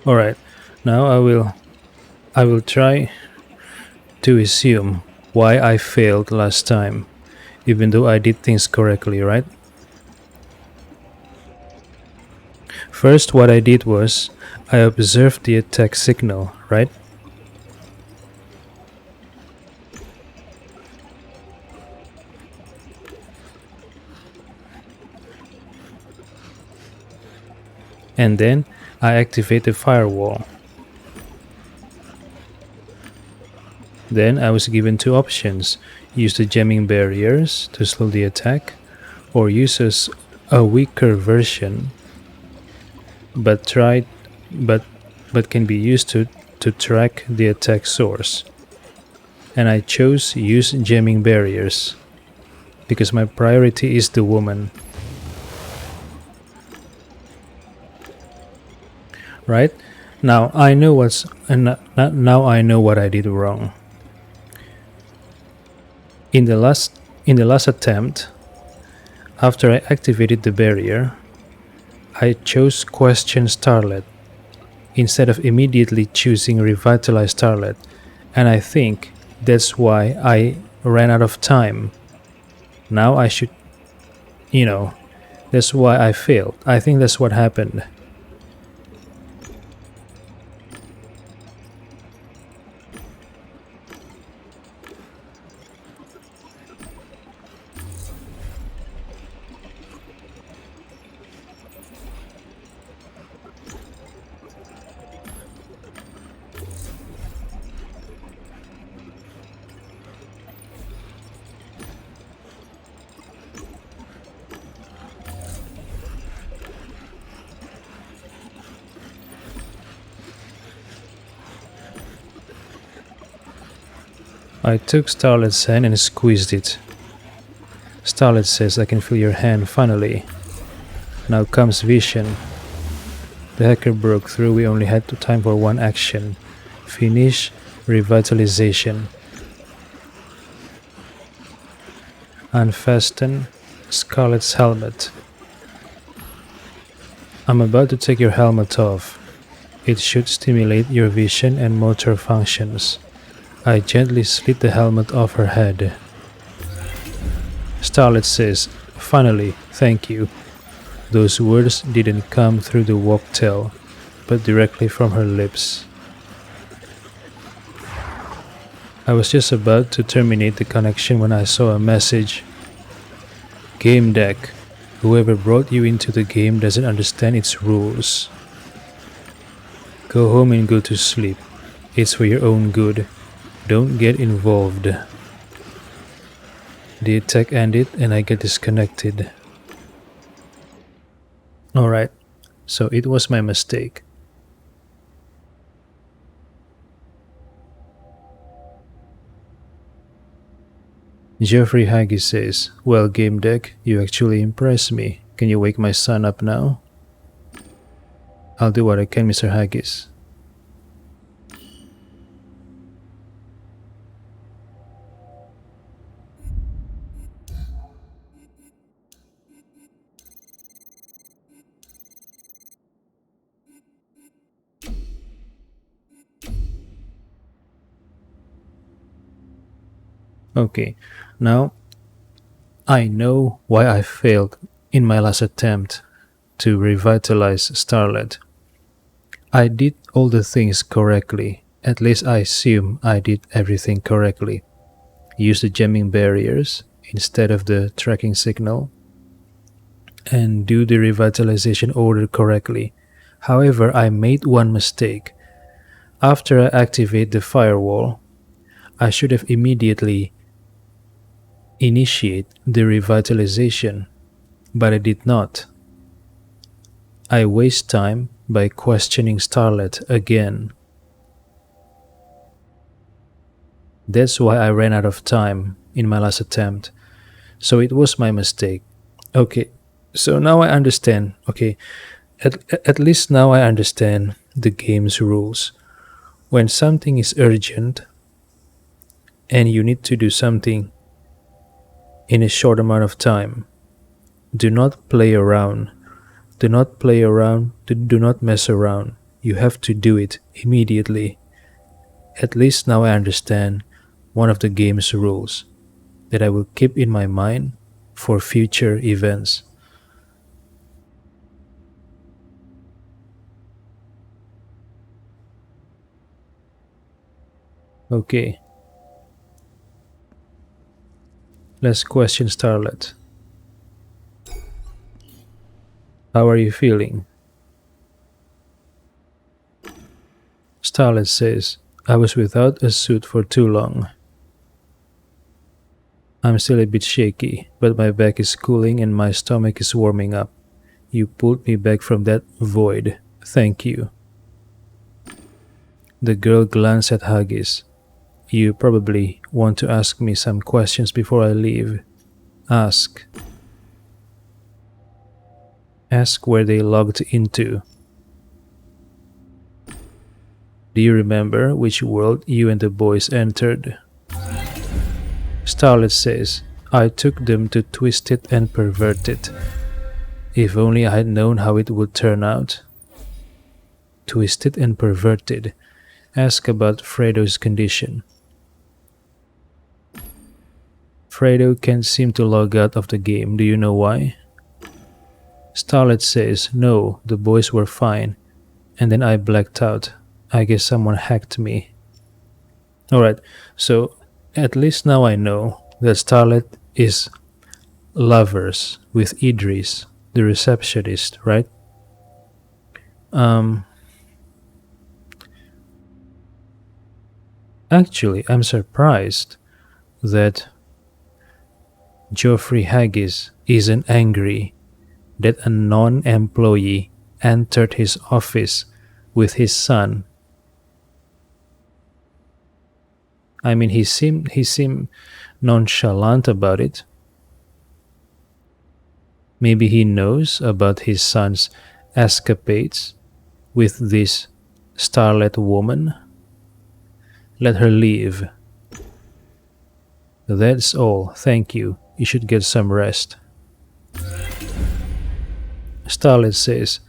Alright, now I will try to assume why I failed last time, even though I did things correctly, right? First, what I did was I observed the attack signal, right? And then I activate the firewall. Then I was given two options: use the jamming barriers to slow the attack, or use a weaker version but tried but but can be used to track the attack source. And I chose use jamming barriers because my priority is the woman. Right? Now I know now I know what I did wrong. In the last attempt, after I activated the barrier, I chose question Starlet instead of immediately choosing revitalize Starlet, and I think that's why I ran out of time. Now I should, that's why I failed. I think that's what happened. I took Starlet's hand and squeezed it. Starlet says, "I can feel your hand finally." Now comes Vision. The hacker broke through. We only had time for one action. Finish revitalization. Unfasten Scarlet's helmet. I'm about to take your helmet off. It should stimulate your vision and motor functions. I gently slid the helmet off her head. Starlet says, "Finally, thank you." Those words didn't come through the walk-tail, but directly from her lips. I was just about to terminate the connection when I saw a message. "Gamedec. Whoever brought you into the game doesn't understand its rules. Go home and go to sleep. It's for your own good. Don't get involved." The attack ended and I get disconnected. Alright, so it was my mistake. Jeffrey Haggis says, "Well, Gamedec, you actually impressed me. Can you wake my son up now?" "I'll do what I can, Mr. Haggis." Okay, now I know why I failed in my last attempt to revitalize Starlet. I did all the things correctly. At least I assume I did everything correctly. Use the jamming barriers instead of the tracking signal, and do the revitalization order correctly. However, I made one mistake. After I activate the firewall, I should have immediately initiate the revitalization, but I did not. I waste time by questioning Starlet again. That's why I ran out of time in my last attempt. So it was my mistake. Okay, so now I understand. Okay, at least now I understand the game's rules. When something is urgent and you need to do something in a short amount of time, do not play around. Do not play around. Do not mess around. You have to do it immediately. At least now I understand one of the game's rules that I will keep in my mind for future events. Okay, let's question Starlet. How are you feeling? Starlet says, I was without a suit for too long. I'm still a bit shaky, but my back is cooling and my stomach is warming up. You pulled me back from that void. Thank you. The girl glanced at Haggis. You probably want to ask me some questions before I leave. Ask. Ask where they logged into. Do you remember which world you and the boys entered? Starlet says, I took them to Twisted and Perverted. If only I had known how it would turn out. Twisted and Perverted. Ask about Fredo's condition. Fredo can't seem to log out of the game. Do you know why? Starlet says, no, the boys were fine. And then I blacked out. I guess someone hacked me. Alright, so at least now I know that Starlet is lovers with Idris, the receptionist, right? Actually, I'm surprised that Geoffrey Haggis isn't angry that a non-employee entered his office with his son. I mean, he seemed nonchalant about it. Maybe he knows about his son's escapades with this starlet woman. Let her leave. That's all, thank you. You should get some rest. Starlet says,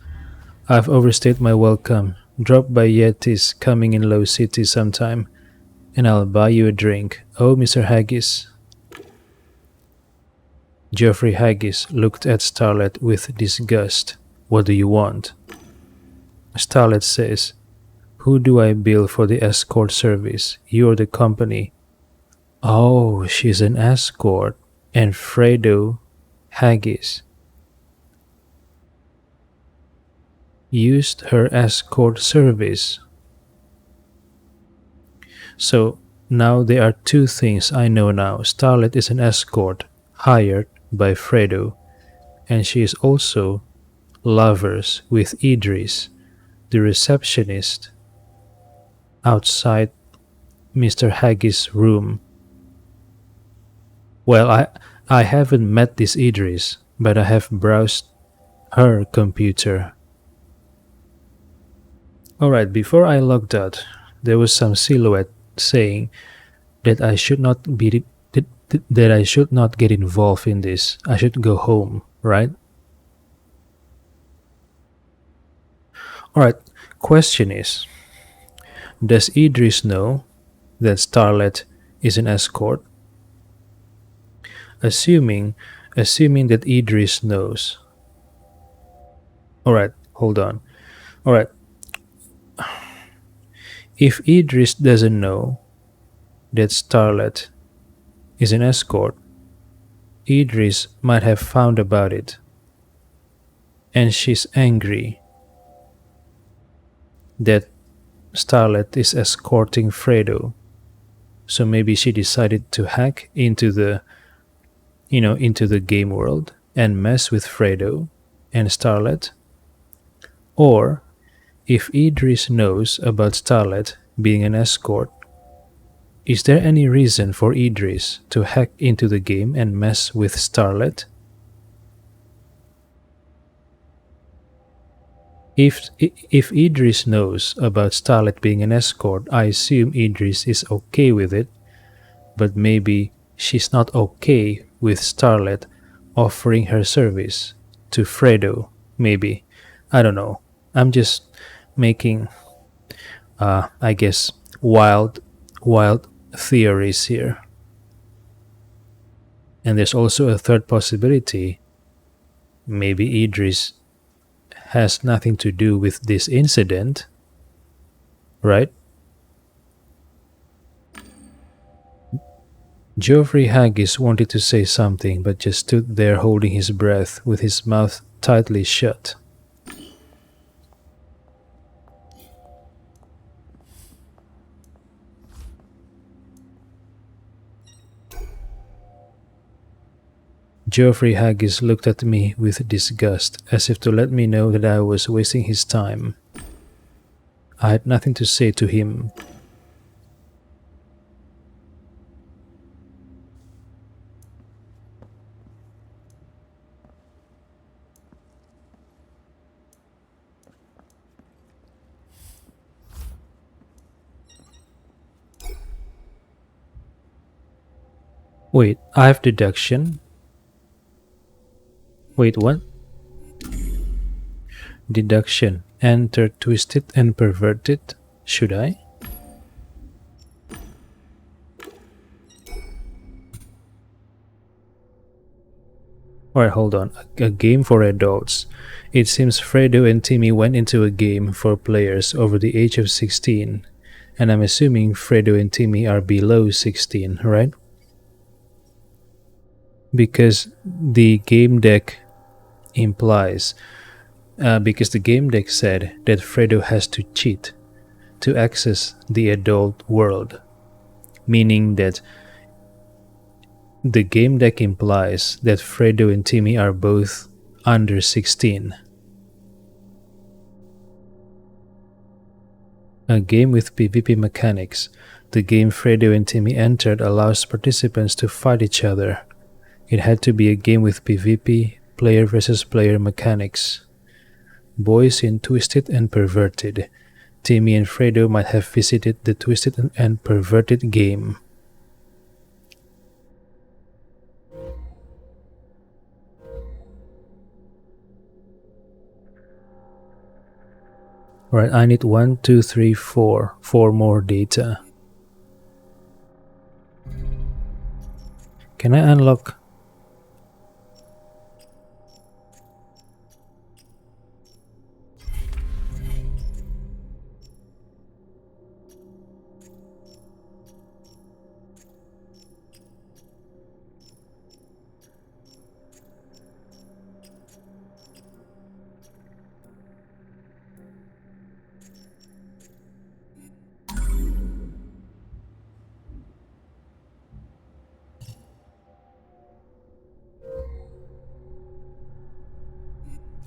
I've overstayed my welcome. Drop by Yeti's coming in Low City sometime, and I'll buy you a drink. Oh, Mr. Haggis. Geoffrey Haggis looked at Starlet with disgust. What do you want? Starlet says, who do I bill for the escort service? You or the company? Oh, she's an escort. And Fredo Haggis used her escort service. So now there are two things I know now. Starlet is an escort hired by Fredo, and she is also lovers with Idris, the receptionist, outside Mr. Haggis' room. Well, I haven't met this Idris, but I have browsed her computer. Alright, before I logged out, there was some silhouette saying that I should not be that I should not get involved in this. I should go home, right? Alright, question is, does Idris know that Starlet is an escort? Assuming that Idris knows. Alright, hold on. Alright. If Idris doesn't know that Starlet is an escort, Idris might have found about it. And she's angry that Starlet is escorting Fredo. So maybe she decided to hack into the game world and mess with Fredo and Starlet. Or if Idris knows about Starlet being an escort, is there any reason for Idris to hack into the game and mess with Starlet? If Idris knows about Starlet being an escort, I assume Idris is okay with it, but maybe she's not okay with Starlet offering her service to Fredo, maybe. I don't know. I'm just making, I guess, wild theories here. And there's also a third possibility. Maybe Idris has nothing to do with this incident, right? Geoffrey Haggis wanted to say something but just stood there holding his breath with his mouth tightly shut. Geoffrey Haggis looked at me with disgust, as if to let me know that I was wasting his time. I had nothing to say to him. Wait, I have deduction? Wait, what? Deduction. Enter twisted and perverted. Should I? Alright, hold on. A game for adults. It seems Fredo and Timmy went into a game for players over the age of 16. And I'm assuming Fredo and Timmy are below 16, right? Because the game deck implies, because the game deck said that Fredo has to cheat to access the adult world, meaning that the game deck implies that Fredo and Timmy are both under 16. A game with PvP mechanics. The game Fredo and Timmy entered allows participants to fight each other. It had to be a game with PvP, player versus player mechanics. Boys in Twisted and Perverted. Timmy and Fredo might have visited the Twisted and Perverted game. Alright, I need 1, 2, 3, 4. 4 more data. Can I unlock?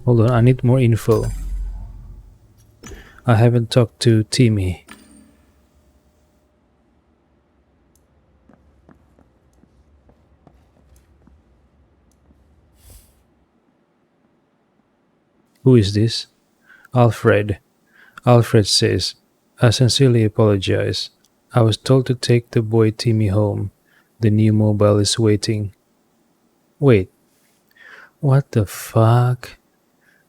Hold on, I need more info. I haven't talked to Timmy. Who is this? Alfred. Alfred says, I sincerely apologize. I was told to take the boy Timmy home. The new mobile is waiting. Wait. What the fuck?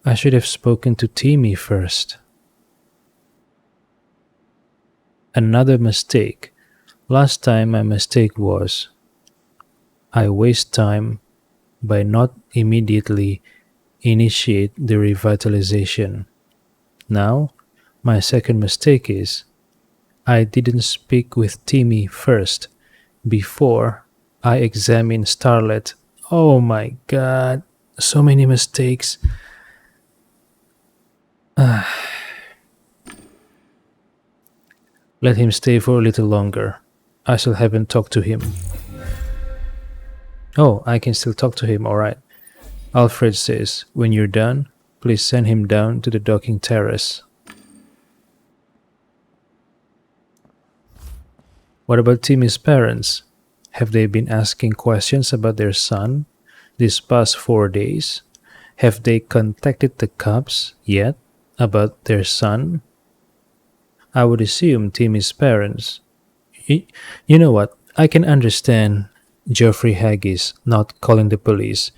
I should have spoken to Timmy first. Another mistake. Last time my mistake was I waste time by not immediately initiate the revitalization. Now, my second mistake is I didn't speak with Timmy first before I examined Starlet. Oh my god, so many mistakes. Let him stay for a little longer. I still haven't talked to him. Oh, I can still talk to him, alright. Alfred says, when you're done, please send him down to the docking terrace. What about Timmy's parents? Have they been asking questions about their son these past 4 days? Have they contacted the cops yet about their son? I would assume Timmy's parents. You know what? I can understand Geoffrey Haggis not calling the police.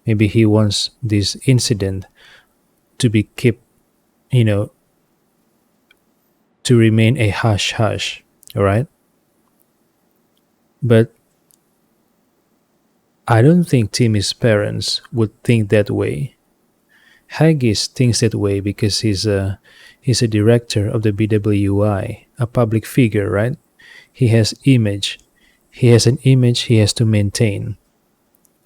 Maybe he wants this incident to be kept, to remain a hush hush, alright? But I don't think Timmy's parents would think that way. Haggis thinks that way because he's a director of the BWI, a public figure, right? He has image. He has an image he has to maintain.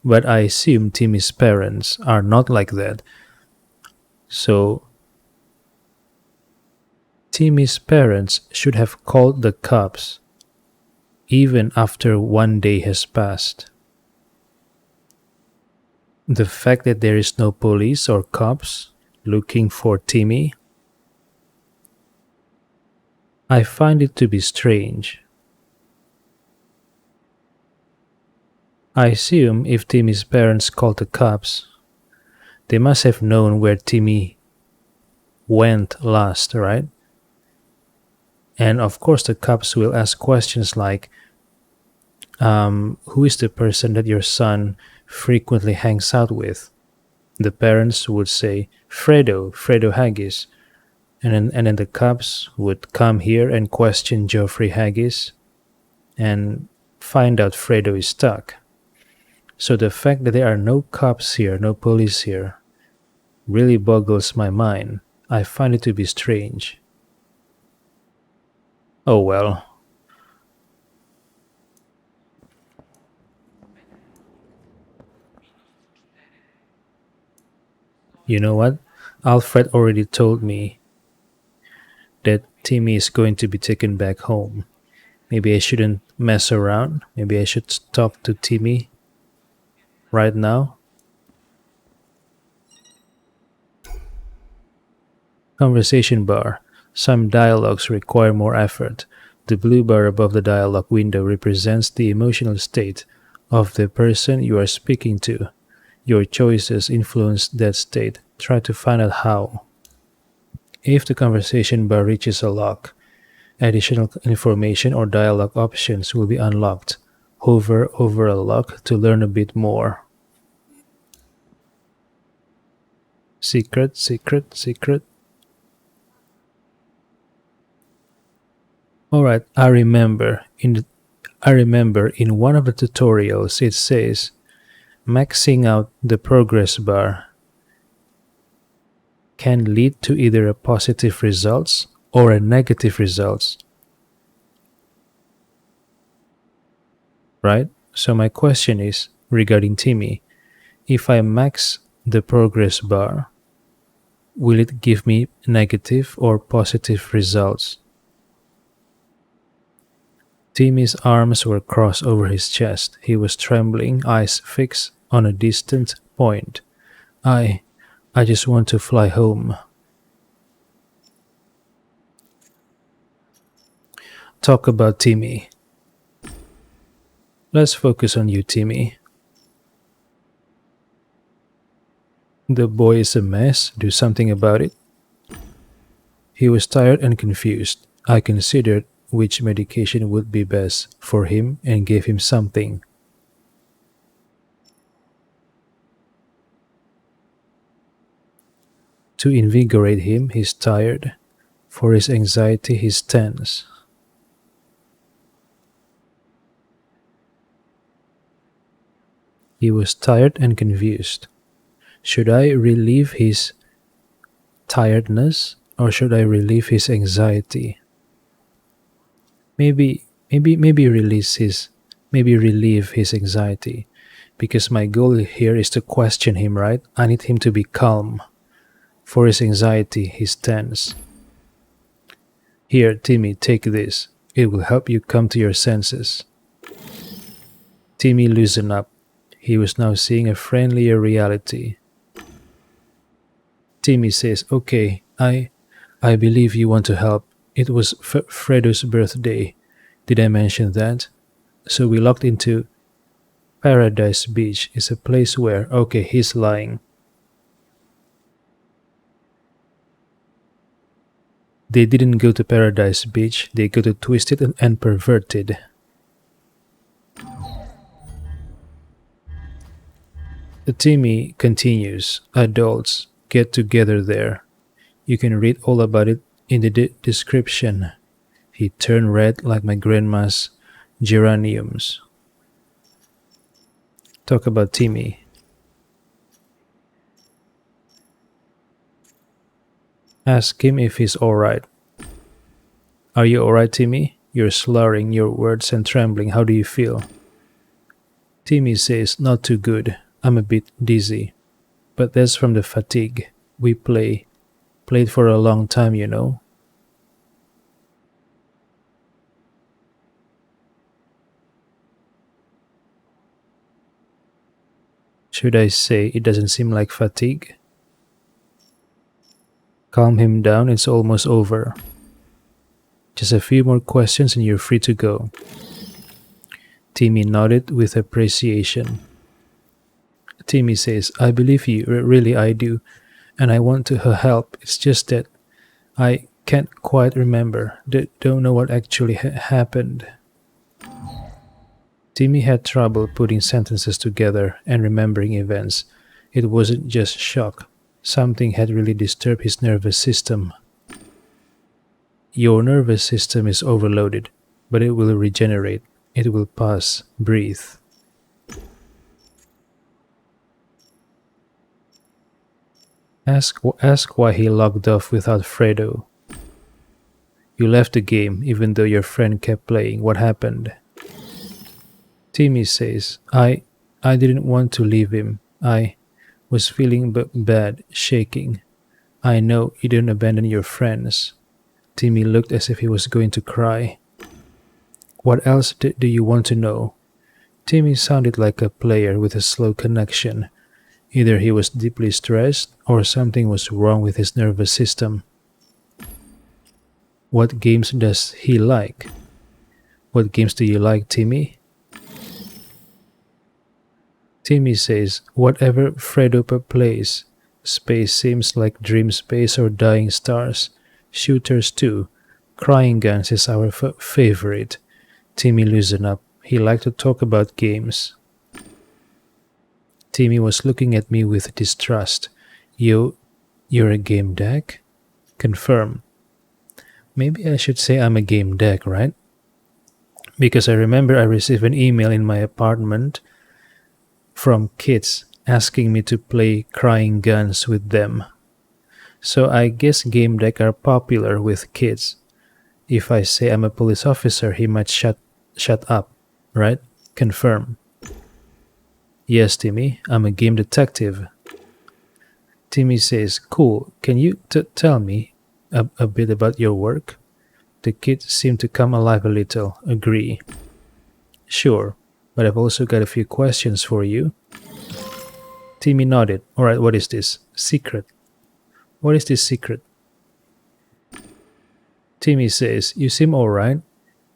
But I assume Timmy's parents are not like that. So Timmy's parents should have called the cops even after one day has passed. The fact that there is no police or cops looking for Timmy, I find it to be strange. I assume if Timmy's parents called the cops, they must have known where Timmy went last, right? And of course, the cops will ask questions like, who is the person that your son frequently hangs out with? The parents would say, Fredo Haggis. And then the cops would come here and question Geoffrey Haggis and find out Fredo is stuck. So the fact that there are no cops here, no police here, really boggles my mind. I find it to be strange. Oh well. You know what? Alfred already told me that Timmy is going to be taken back home. Maybe I shouldn't mess around. Maybe I should talk to Timmy right now. Conversation bar. Some dialogues require more effort. The blue bar above the dialogue window represents the emotional state of the person you are speaking to. Your choices influence that state. Try to find out how. If the conversation bar reaches a lock, additional information or dialogue options will be unlocked. Hover over a lock to learn a bit more. Secret, secret, secret. Alright, I remember in one of the tutorials it says maxing out the progress bar can lead to either a positive results or a negative results. Right? So my question is regarding Timmy, if I max the progress bar, will it give me negative or positive results? Timmy's arms were crossed over his chest. He was trembling, eyes fixed on a distant point. I just want to fly home. Talk about Timmy. Let's focus on you, Timmy. The boy is a mess. Do something about it. He was tired and confused. I considered which medication would be best for him and gave him something. To invigorate him, he's tired. For his anxiety, he's tense. He was tired and confused. Should I relieve his tiredness or should I relieve his anxiety? Maybe relieve his anxiety, because my goal here is to question him, right? I need him to be calm. For his anxiety, he's tense. Here, Timmy, take this. It will help you come to your senses. Timmy loosened up. He was now seeing a friendlier reality. Timmy says, okay, I believe you want to help. It was Fredo's birthday. Did I mention that? So we locked into Paradise Beach. Is a place where, okay, he's lying. They didn't go to Paradise Beach. They go to Twisted and Perverted. Timmy continues. Adults get together there. You can read all about it in the description. He turned red like my grandma's geraniums. Talk about Timmy. Ask him if he's alright. Are you alright, Timmy? You're slurring your words and trembling. How do you feel? Timmy says, not too good. I'm a bit dizzy. But that's from the fatigue. We played for a long time, you know. Should I say it doesn't seem like fatigue? Calm him down, it's almost over. Just a few more questions and you're free to go. Timmy nodded with appreciation. Timmy says, I believe you, really I do, and I want to help. It's just that I can't quite remember. Don't know what actually happened. Timmy had trouble putting sentences together and remembering events. It wasn't just shock. Something had really disturbed his nervous system. Your nervous system is overloaded, but it will regenerate. It will pass. Breathe. Ask why he logged off without Fredo. You left the game even though your friend kept playing. What happened? Timmy says, I didn't want to leave him. I was feeling bad, shaking. I know you didn't abandon your friends. Timmy looked as if he was going to cry. What else do you want to know? Timmy sounded like a player with a slow connection. Either he was deeply stressed or something was wrong with his nervous system. What games does he like? What games do you like, Timmy? Timmy says, whatever Fredo plays. Space seems like Dream Space or Dying Stars. Shooters too. Crying Guns is our favorite. Timmy loosened up. He liked to talk about games. Timmy was looking at me with distrust. You're a Gamedec? Confirm. Maybe I should say I'm a Gamedec, right? Because I remember I received an email in my apartment from kids asking me to play Crying Guns with them. So I guess Gamedec are popular with kids. If I say I'm a police officer, he might shut up, right? Confirm. Yes, Timmy, I'm a game detective. Timmy says, cool, can you tell me a bit about your work? The kids seem to come alive a little. Agree. Sure, but I've also got a few questions for you. Timmy nodded. Alright, what is this? Secret. What is this secret? Timmy says, you seem alright.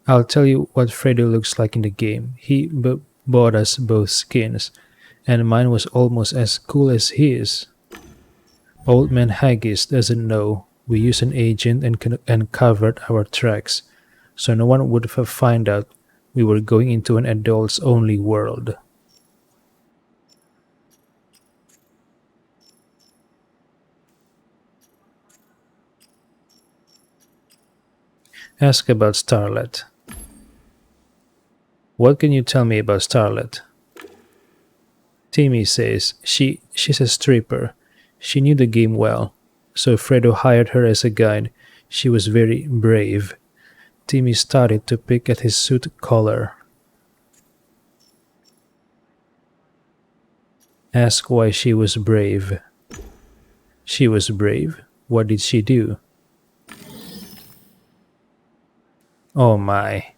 I'll tell you what Fredo looks like in the game. He bought us both skins, and mine was almost as cool as his. Old Man Haggis doesn't know we used an agent and covered our tracks, so no one would have found out we were going into an adults-only world. Ask about Starlet. What can you tell me about Starlet? Timmy says she's a stripper. She knew the game well, so Fredo hired her as a guide. She was very brave. Timmy started to pick at his suit collar. Ask why she was brave. She was brave? What did she do? Oh my.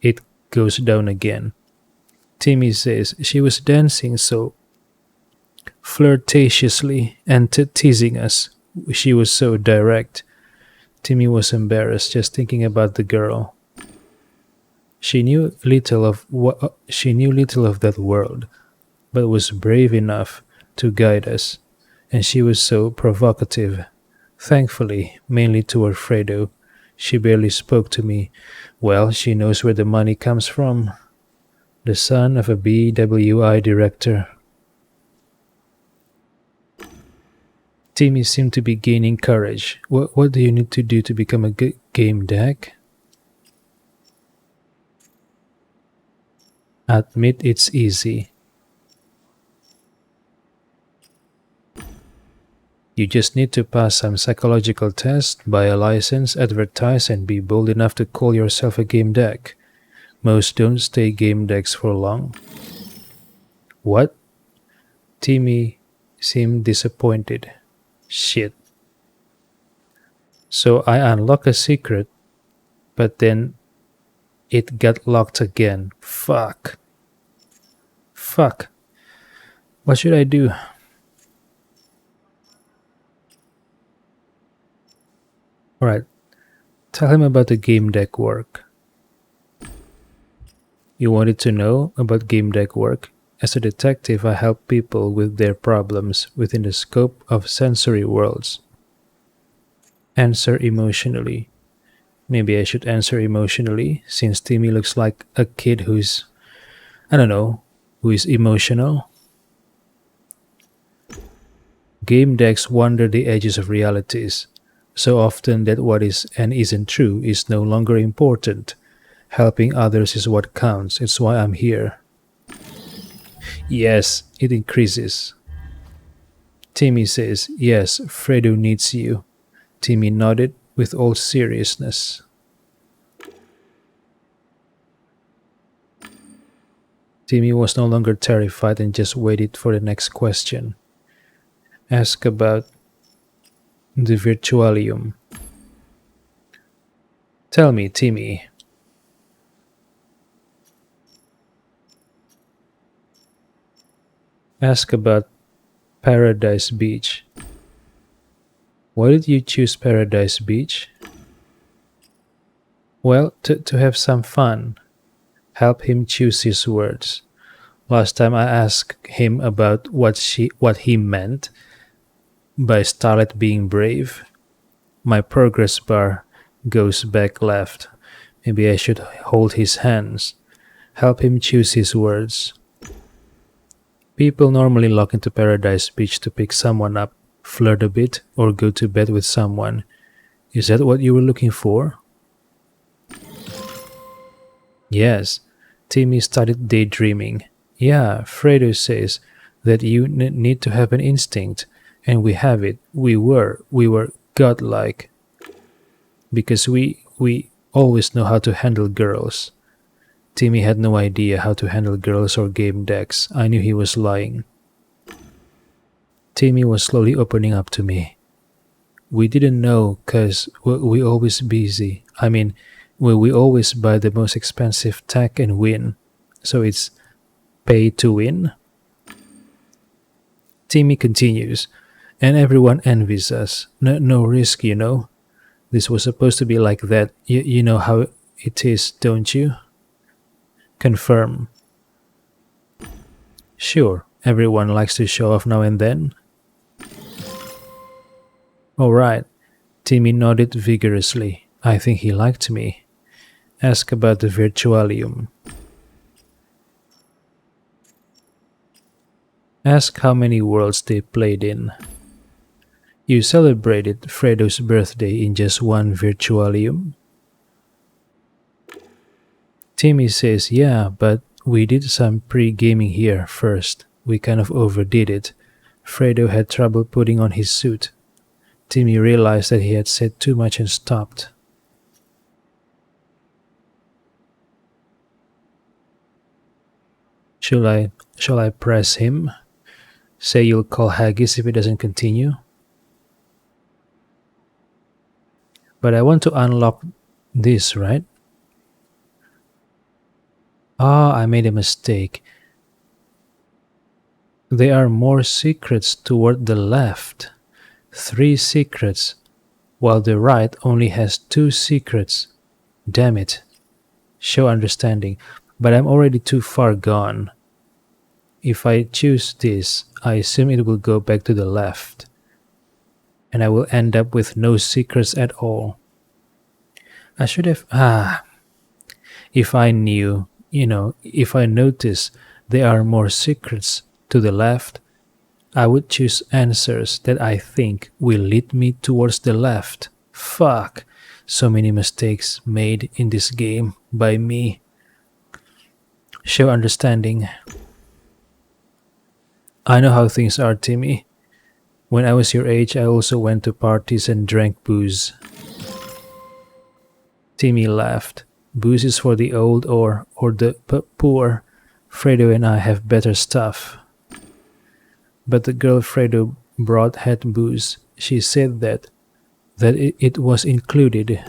It goes down again. Timmy says she was dancing so flirtatiously and teasing us. She was so direct. Timmy was embarrassed just thinking about the girl. She knew little of that world, but was brave enough to guide us, and she was so provocative. Thankfully, mainly to Alfredo, she barely spoke to me. Well, she knows where the money comes from. The son of a BWI director. Timmy seemed to be gaining courage. What do you need to do to become a game deck? Admit it's easy. You just need to pass some psychological test, buy a license, advertise, and be bold enough to call yourself a game deck. Most don't stay game decks for long. What? Timmy seemed disappointed. Shit. So I unlock a secret, but then it got locked again. Fuck. Fuck. What should I do? Alright, tell him about the game deck work. You wanted to know about game deck work? As a detective, I help people with their problems within the scope of sensory worlds. Answer emotionally. Maybe I should answer emotionally, since Timmy looks like a kid who's, I don't know, who is emotional. Game decks wander the edges of realities, so often that what is and isn't true is no longer important. Helping others is what counts. It's why I'm here. Yes, it increases. Timmy says, yes, Fredo needs you. Timmy nodded with all seriousness. Timmy was no longer terrified and just waited for the next question. Ask about the Virtualium. Tell me, Timmy. Ask about Paradise Beach. Why did you choose Paradise Beach? Well, to have some fun. Help him choose his words. Last time I asked him about what he meant by Starlet being brave. My progress bar goes back left. Maybe I should hold his hands. Help him choose his words. People normally lock into Paradise Beach to pick someone up, flirt a bit, or go to bed with someone. Is that what you were looking for? Yes, Timmy started daydreaming. Yeah, Fredo says that you need to have an instinct, and we have it. We were godlike. Because we always know how to handle girls. Timmy had no idea how to handle girls or game decks. I knew he was lying. Timmy was slowly opening up to me. We didn't know because we always busy. I mean, we always buy the most expensive tech and win. So it's pay to win. Timmy continues, and everyone envies us. No risk, you know. This was supposed to be like that. You know how it is, don't you? Confirm. Sure, everyone likes to show off now and then. Alright, Timmy nodded vigorously. I think he liked me. Ask about the Virtualium. Ask how many worlds they played in. You celebrated Fredo's birthday in just one Virtualium? Timmy says, yeah, but we did some pre-gaming here first. We kind of overdid it. Fredo had trouble putting on his suit. Timmy realized that he had said too much and stopped. Shall I press him? Say you'll call Haggis if it doesn't continue? But I want to unlock this, right? I made a mistake. There are more secrets toward the left. 3 secrets, while the right only has 2 secrets. Damn it. Show understanding. But I'm already too far gone. If I choose this, I assume it will go back to the left. And I will end up with no secrets at all. I should have... If I knew... if I notice there are more secrets to the left, I would choose answers that I think will lead me towards the left. Fuck. So many mistakes made in this game by me. Show understanding. I know how things are, Timmy. When I was your age, I also went to parties and drank booze. Timmy laughed. Booze is for the old or the poor. Fredo and I have better stuff. But the girl Fredo brought had booze. She said that it was included.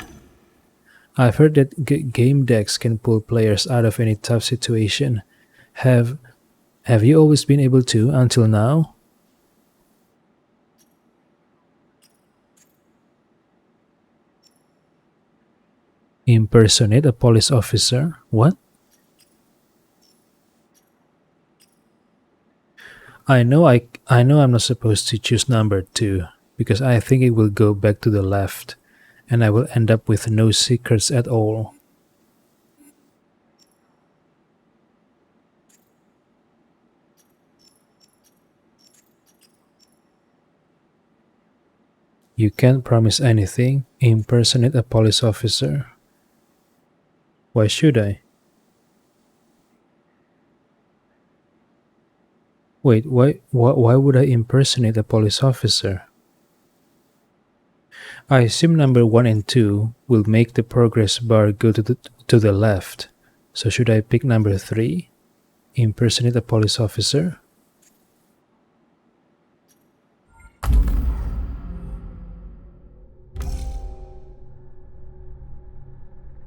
I've heard that game decks can pull players out of any tough situation. Have you always been able to until now? Impersonate a police officer? What? I know I'm not supposed to choose number 2 because I think it will go back to the left and I will end up with no secrets at all. You can't promise anything. Impersonate a police officer. Why should I? Wait, why would I impersonate a police officer? I assume number 1 and 2 will make the progress bar go to the left. So should I pick number 3? Impersonate a police officer?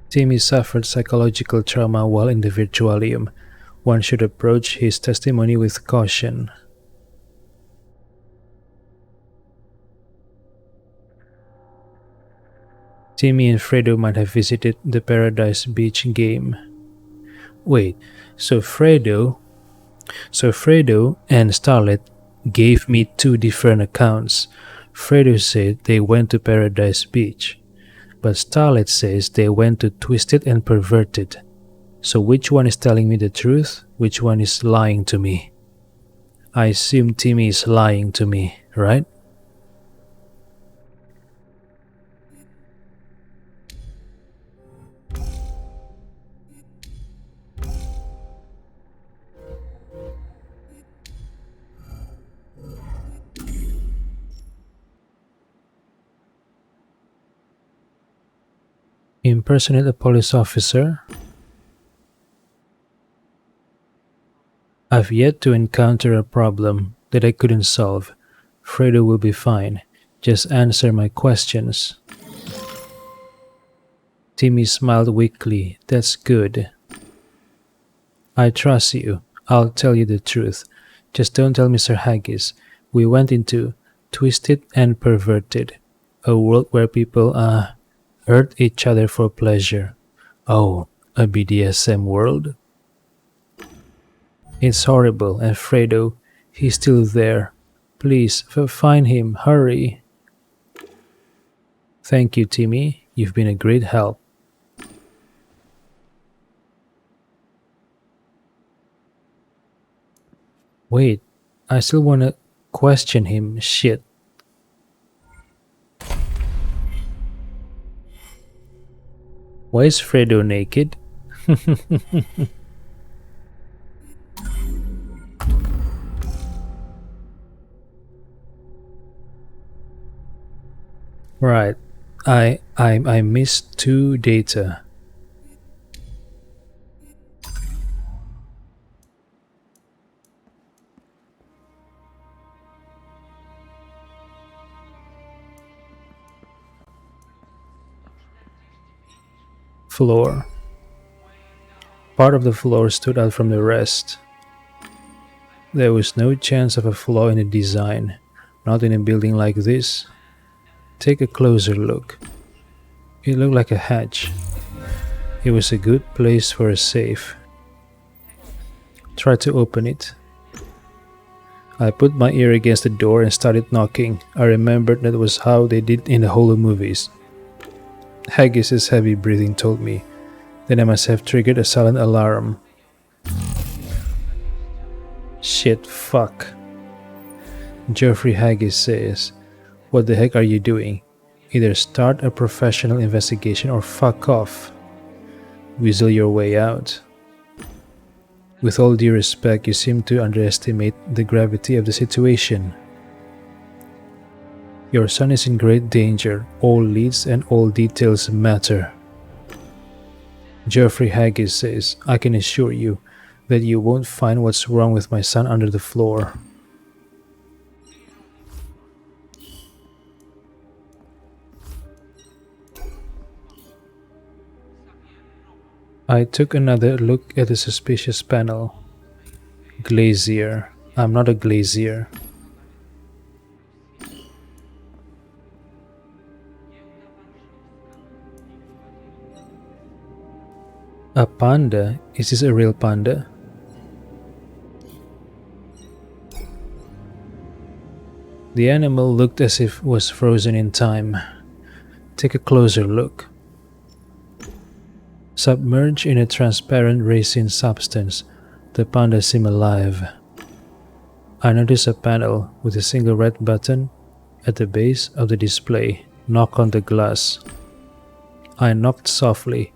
Timmy suffered psychological trauma while in the virtualium. One should approach his testimony with caution. Timmy and Fredo might have visited the Paradise Beach game. Wait, so Fredo and Starlet gave me 2 different accounts. Fredo said they went to Paradise Beach, but Starlet says they went to Twisted and Perverted. So which one is telling me the truth? Which one is lying to me? I assume Timmy is lying to me, right? Impersonate a police officer? I've yet to encounter a problem that I couldn't solve. Fredo will be fine. Just answer my questions. Timmy smiled weakly. That's good. I trust you. I'll tell you the truth. Just don't tell Mr. Haggis. We went into Twisted and Perverted, a world where people hurt each other for pleasure. Oh, a BDSM world? It's horrible, and Fredo, he's still there. Please, find him, hurry. Thank you, Timmy. You've been a great help. Wait, I still wanna question him, shit. Why is Fredo naked? Right. I missed 2 data. Floor. Part of the floor stood out from the rest. There was no chance of a flaw in the design, not in a building like this. Take a closer look. It looked like a hatch. It was a good place for a safe. Try to open it. I put my ear against the door and started knocking. I remembered that was how they did in the horror movies. Haggis's heavy breathing told me that I must have triggered a silent alarm. Shit, fuck. Geoffrey Haggis says, "What the heck are you doing? Either start a professional investigation or fuck off. Weasel your way out." With all due respect, you seem to underestimate the gravity of the situation. Your son is in great danger. All leads and all details matter. Geoffrey Haggis says, "I can assure you that you won't find what's wrong with my son under the floor." I took another look at the suspicious panel. Glazier. I'm not a glazier. A panda? Is this a real panda? The animal looked as if it was frozen in time. Take a closer look. Submerged in a transparent resin substance, the panda seemed alive. I noticed a panel with a single red button at the base of the display. Knock on the glass. I knocked softly.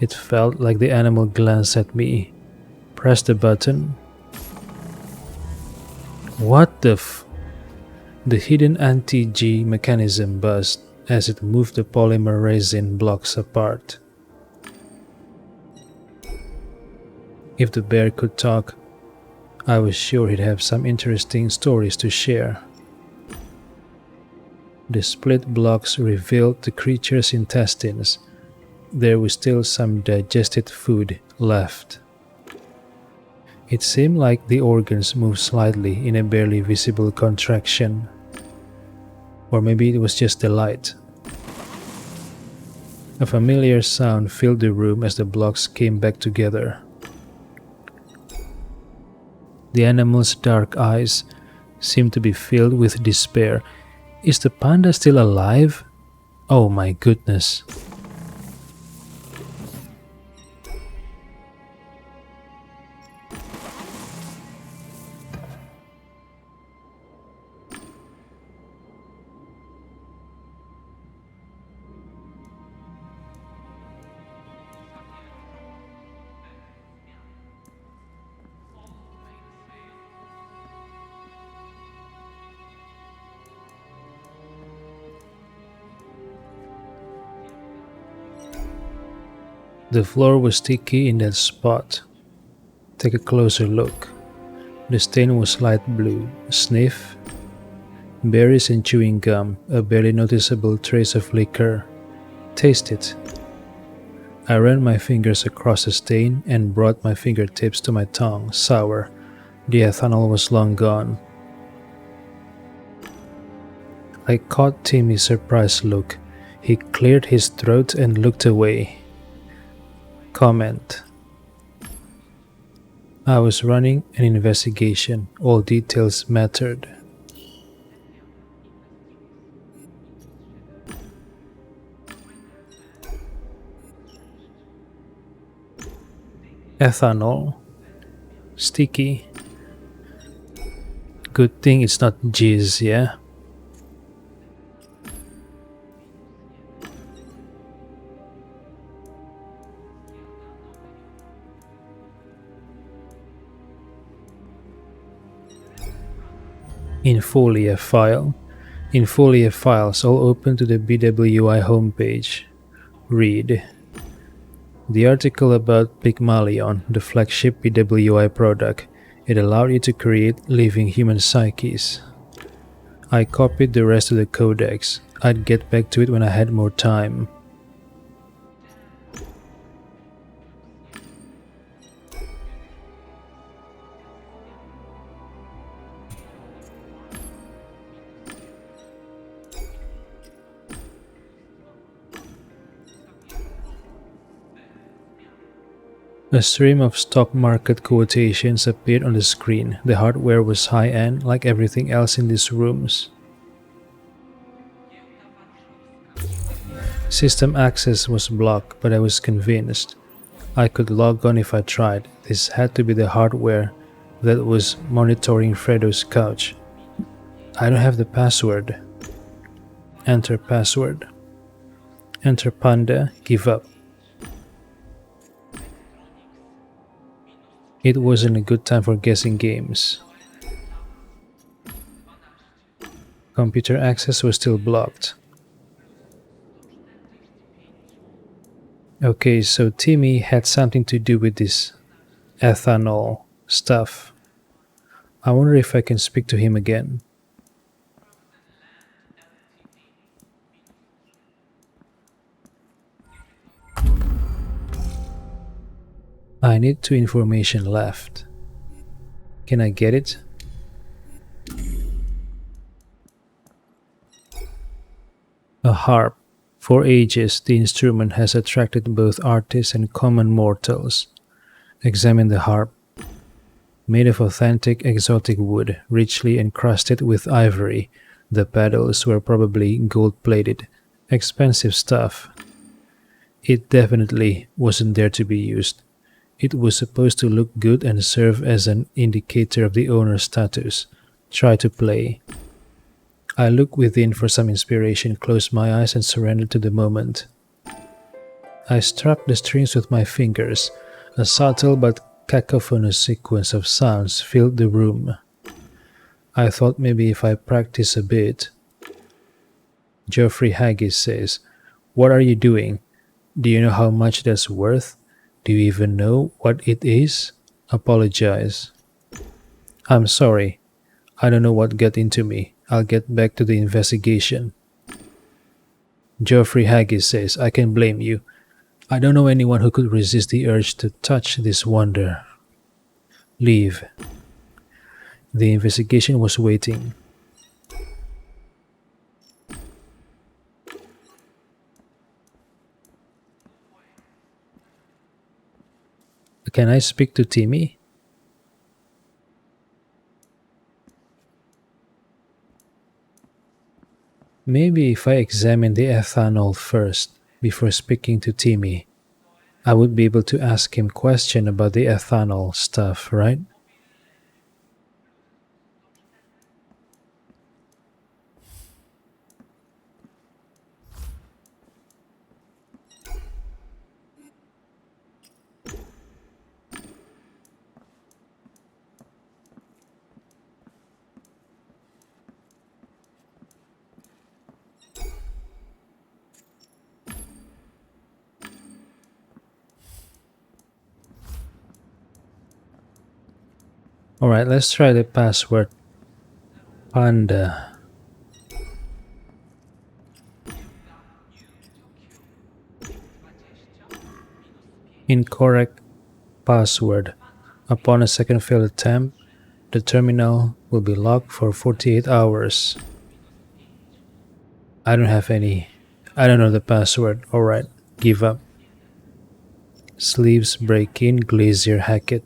It felt like the animal glanced at me. Press the button. What the f? The hidden anti-G mechanism buzzed as it moved the polymer resin blocks apart. If the bear could talk, I was sure he'd have some interesting stories to share. The split blocks revealed the creature's intestines. There was still some digested food left. It seemed like the organs moved slightly in a barely visible contraction. Or maybe it was just the light. A familiar sound filled the room as the blocks came back together. The animal's dark eyes seemed to be filled with despair. Is the panda still alive? Oh my goodness. The floor was sticky in that spot. Take a closer look. The stain was light blue. Sniff. Berries and chewing gum, a barely noticeable trace of liquor. Taste it. I ran my fingers across the stain and brought my fingertips to my tongue, sour. The ethanol was long gone. I caught Timmy's surprised look. He cleared his throat and looked away. Comment. I was running an investigation. All details mattered. Ethanol. Sticky. Good thing it's not jizz, yeah? Infolia file. Infolia files all open to the BWI homepage. Read. The article about Pygmalion, the flagship BWI product. It allowed you to create living human psyches. I copied the rest of the codex. I'd get back to it when I had more time. A stream of stock market quotations appeared on the screen. The hardware was high-end, like everything else in these rooms. System access was blocked, but I was convinced I could log on if I tried. This had to be the hardware that was monitoring Fredo's couch. I don't have the password. Enter password. Enter panda, give up. It wasn't a good time for guessing games. Computer access was still blocked. Okay, so Timmy had something to do with this ethanol stuff. I wonder if I can speak to him again. I need 2 information left. Can I get it? A harp. For ages, the instrument has attracted both artists and common mortals. Examine the harp. Made of authentic exotic wood, richly encrusted with ivory, the pedals were probably gold-plated. Expensive stuff. It definitely wasn't there to be used. It was supposed to look good and serve as an indicator of the owner's status. Try to play. I looked within for some inspiration, closed my eyes and surrendered to the moment. I struck the strings with my fingers. A subtle but cacophonous sequence of sounds filled the room. I thought maybe if I practice a bit. Geoffrey Haggis says, "What are you doing? Do you know how much that's worth? Do you even know what it is? Apologize." "I'm sorry. I don't know what got into me. I'll get back to the investigation." Geoffrey Haggis says, "I can blame you. I don't know anyone who could resist the urge to touch this wonder. Leave." The investigation was waiting. Can I speak to Timmy? Maybe if I examine the ethanol first, before speaking to Timmy, I would be able to ask him question about the ethanol stuff, right? Alright, let's try the password. Panda. Incorrect password. Upon a second failed attempt, the terminal will be locked for 48 hours. I don't have any. I don't know the password. Alright, give up. Sleeves break in, Glazier Hackett.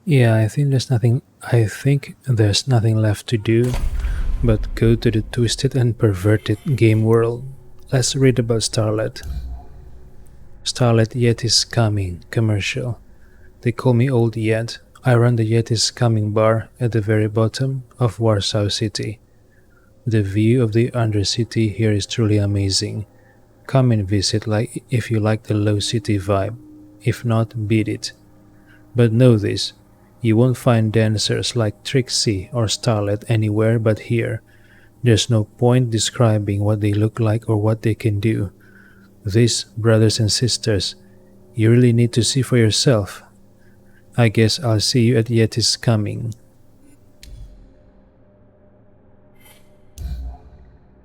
Yeah, I think there's nothing left to do but go to the twisted and perverted game world. Let's read about Starlet. Starlet Yeti's Coming commercial. They call me Old Yet. I run the Yeti's Coming bar at the very bottom of Warsaw City. The view of the Undercity here is truly amazing. Come and visit like if you like the low city vibe. If not, beat it. But know this, you won't find dancers like Trixie or Starlet anywhere but here. There's no point describing what they look like or what they can do. These brothers and sisters, you really need to see for yourself. I guess I'll see you at Yeti's coming.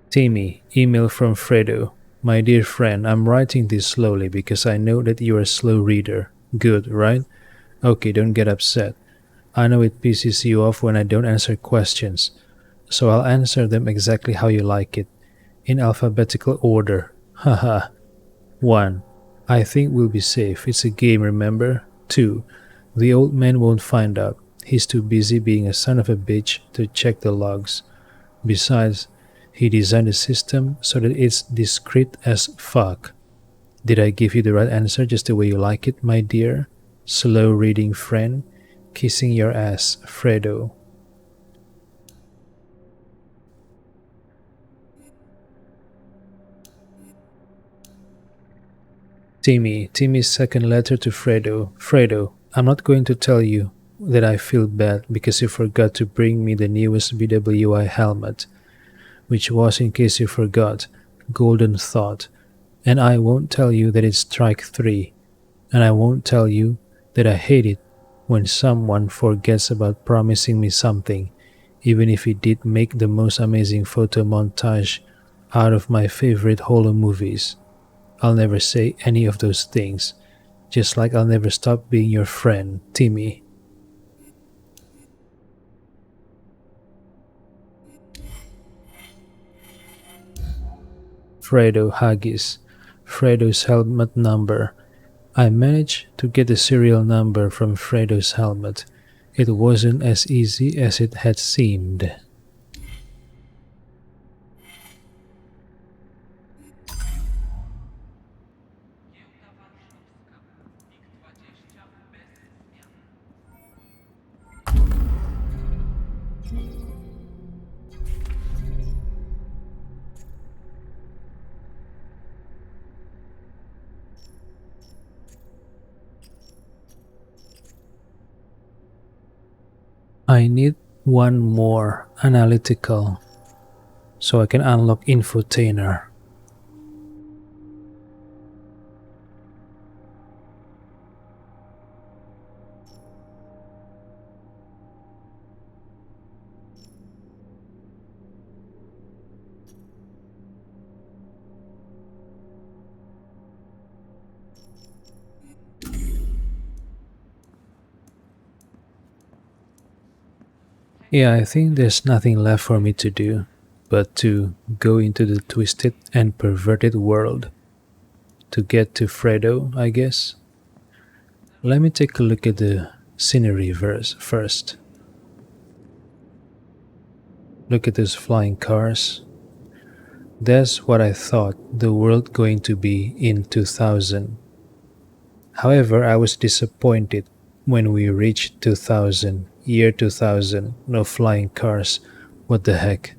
Timmy, email from Fredo. My dear friend, I'm writing this slowly because I know that you're a slow reader. Good, right? Okay, don't get upset. I know it pisses you off when I don't answer questions, so I'll answer them exactly how you like it, in alphabetical order. Haha. 1. I think we'll be safe. It's a game, remember? 2. The old man won't find out. He's too busy being a son of a bitch to check the logs. Besides, he designed the system so that it's discreet as fuck. Did I give you the right answer just the way you like it, my dear? Slow reading friend. Kissing your ass, Fredo. Timmy's second letter to Fredo. Fredo, I'm not going to tell you that I feel bad because you forgot to bring me the newest BWI helmet, which was, in case you forgot, Golden Thought. And I won't tell you that it's Strike 3. And I won't tell you that I hate it when someone forgets about promising me something, even if it did make the most amazing photo montage out of my favorite horror movies. I'll never say any of those things, just like I'll never stop being your friend, Timmy. Fredo Haggis. Fredo's helmet number. I managed to get the serial number from Fredo's helmet. It wasn't as easy as it had seemed. I need one more analytical so I can unlock Infotainer. Yeah, I think there's nothing left for me to do but to go into the twisted and perverted world to get to Fredo, I guess. Let me take a look at the scenery first. Look at those flying cars. That's what I thought the world going to be in 2000. However, I was disappointed when we reached 2000, year 2000, no flying cars. What the heck?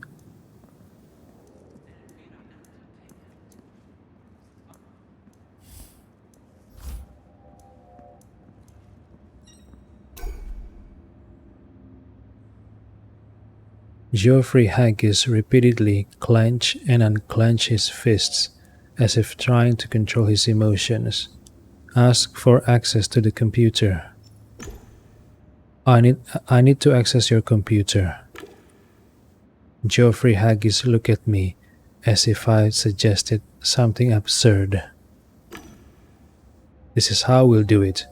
Geoffrey Haggis repeatedly clenched and unclenched his fists as if trying to control his emotions. Ask for access to the computer. I need to access your computer. Geoffrey Haggis looked at me as if I suggested something absurd. This is how we'll do it.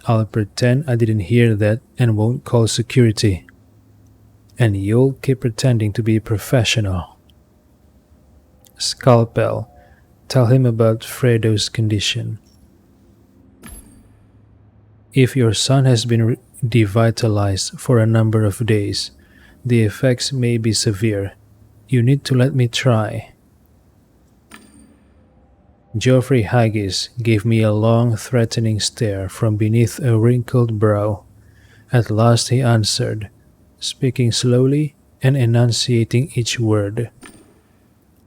I'll pretend I didn't hear that and won't call security. And you'll keep pretending to be a professional. Scalpel, tell him about Fredo's condition. If your son has been devitalized for a number of days, the effects may be severe. You need to let me try. Geoffrey Haggis gave me a long, threatening stare from beneath a wrinkled brow. At last he answered, speaking slowly and enunciating each word.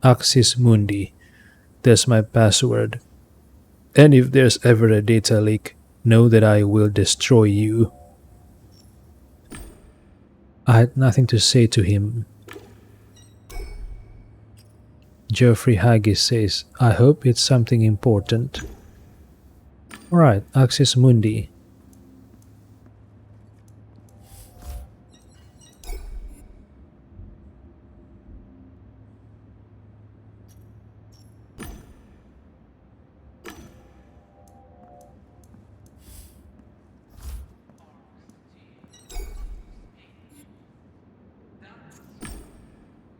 Axis Mundi, that's my password. And if there's ever a data leak, know that I will destroy you. I had nothing to say to him. Geoffrey Haggis says, I hope it's something important. Alright, Axis Mundi.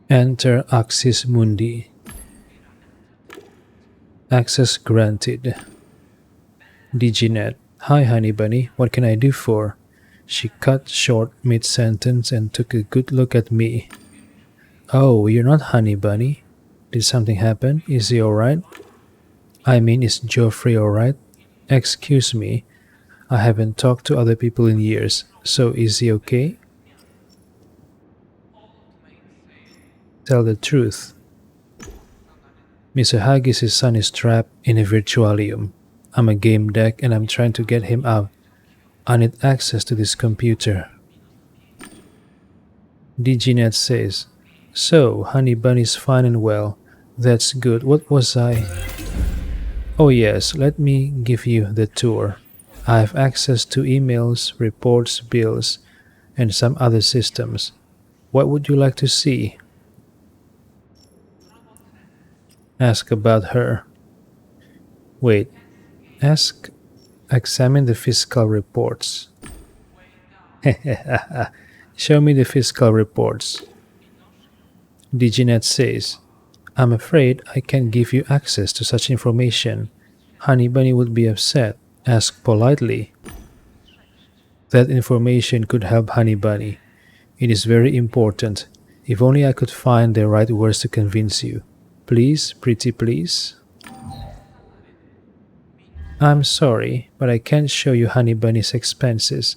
Enter Axis Mundi. Access granted. DigiNet. Hi honey bunny, what can I do for? She cut short mid-sentence and took a good look at me. Oh, you're not honey bunny? Did something happen? Is he alright? I mean, is Geoffrey alright? Excuse me, I haven't talked to other people in years, so is he okay? Tell the truth. Mr. Haggis' son is trapped in a virtualium. I'm a Gamedec and I'm trying to get him out. I need access to this computer. DigiNet says, so, Honey Bunny's fine and well. That's good. What was I? Oh yes, let me give you the tour. I have access to emails, reports, bills, and some other systems. What would you like to see? Ask about her. Wait, examine the fiscal reports. Show me the fiscal reports. DigiNet says, I'm afraid I can't give you access to such information. Honey Bunny would be upset. Ask politely. That information could help Honey Bunny. It is very important. If only I could find the right words to convince you. Please, pretty please. I'm sorry, but I can't show you Honey Bunny's expenses.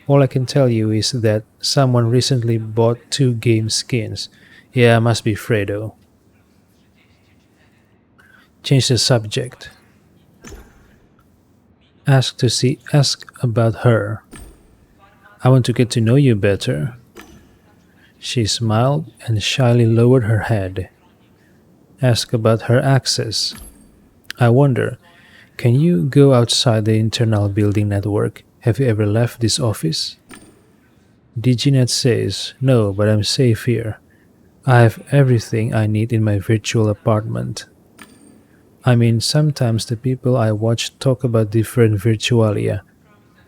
All I can tell you is that someone recently bought 2 game skins. Yeah, must be Fredo. Change the subject. Ask about her. I want to get to know you better. She smiled and shyly lowered her head. Ask about her access. I wonder, can you go outside the internal building network? Have you ever left this office? DigiNet says, no, but I'm safe here. I have everything I need in my virtual apartment. I mean, sometimes the people I watch talk about different virtualia,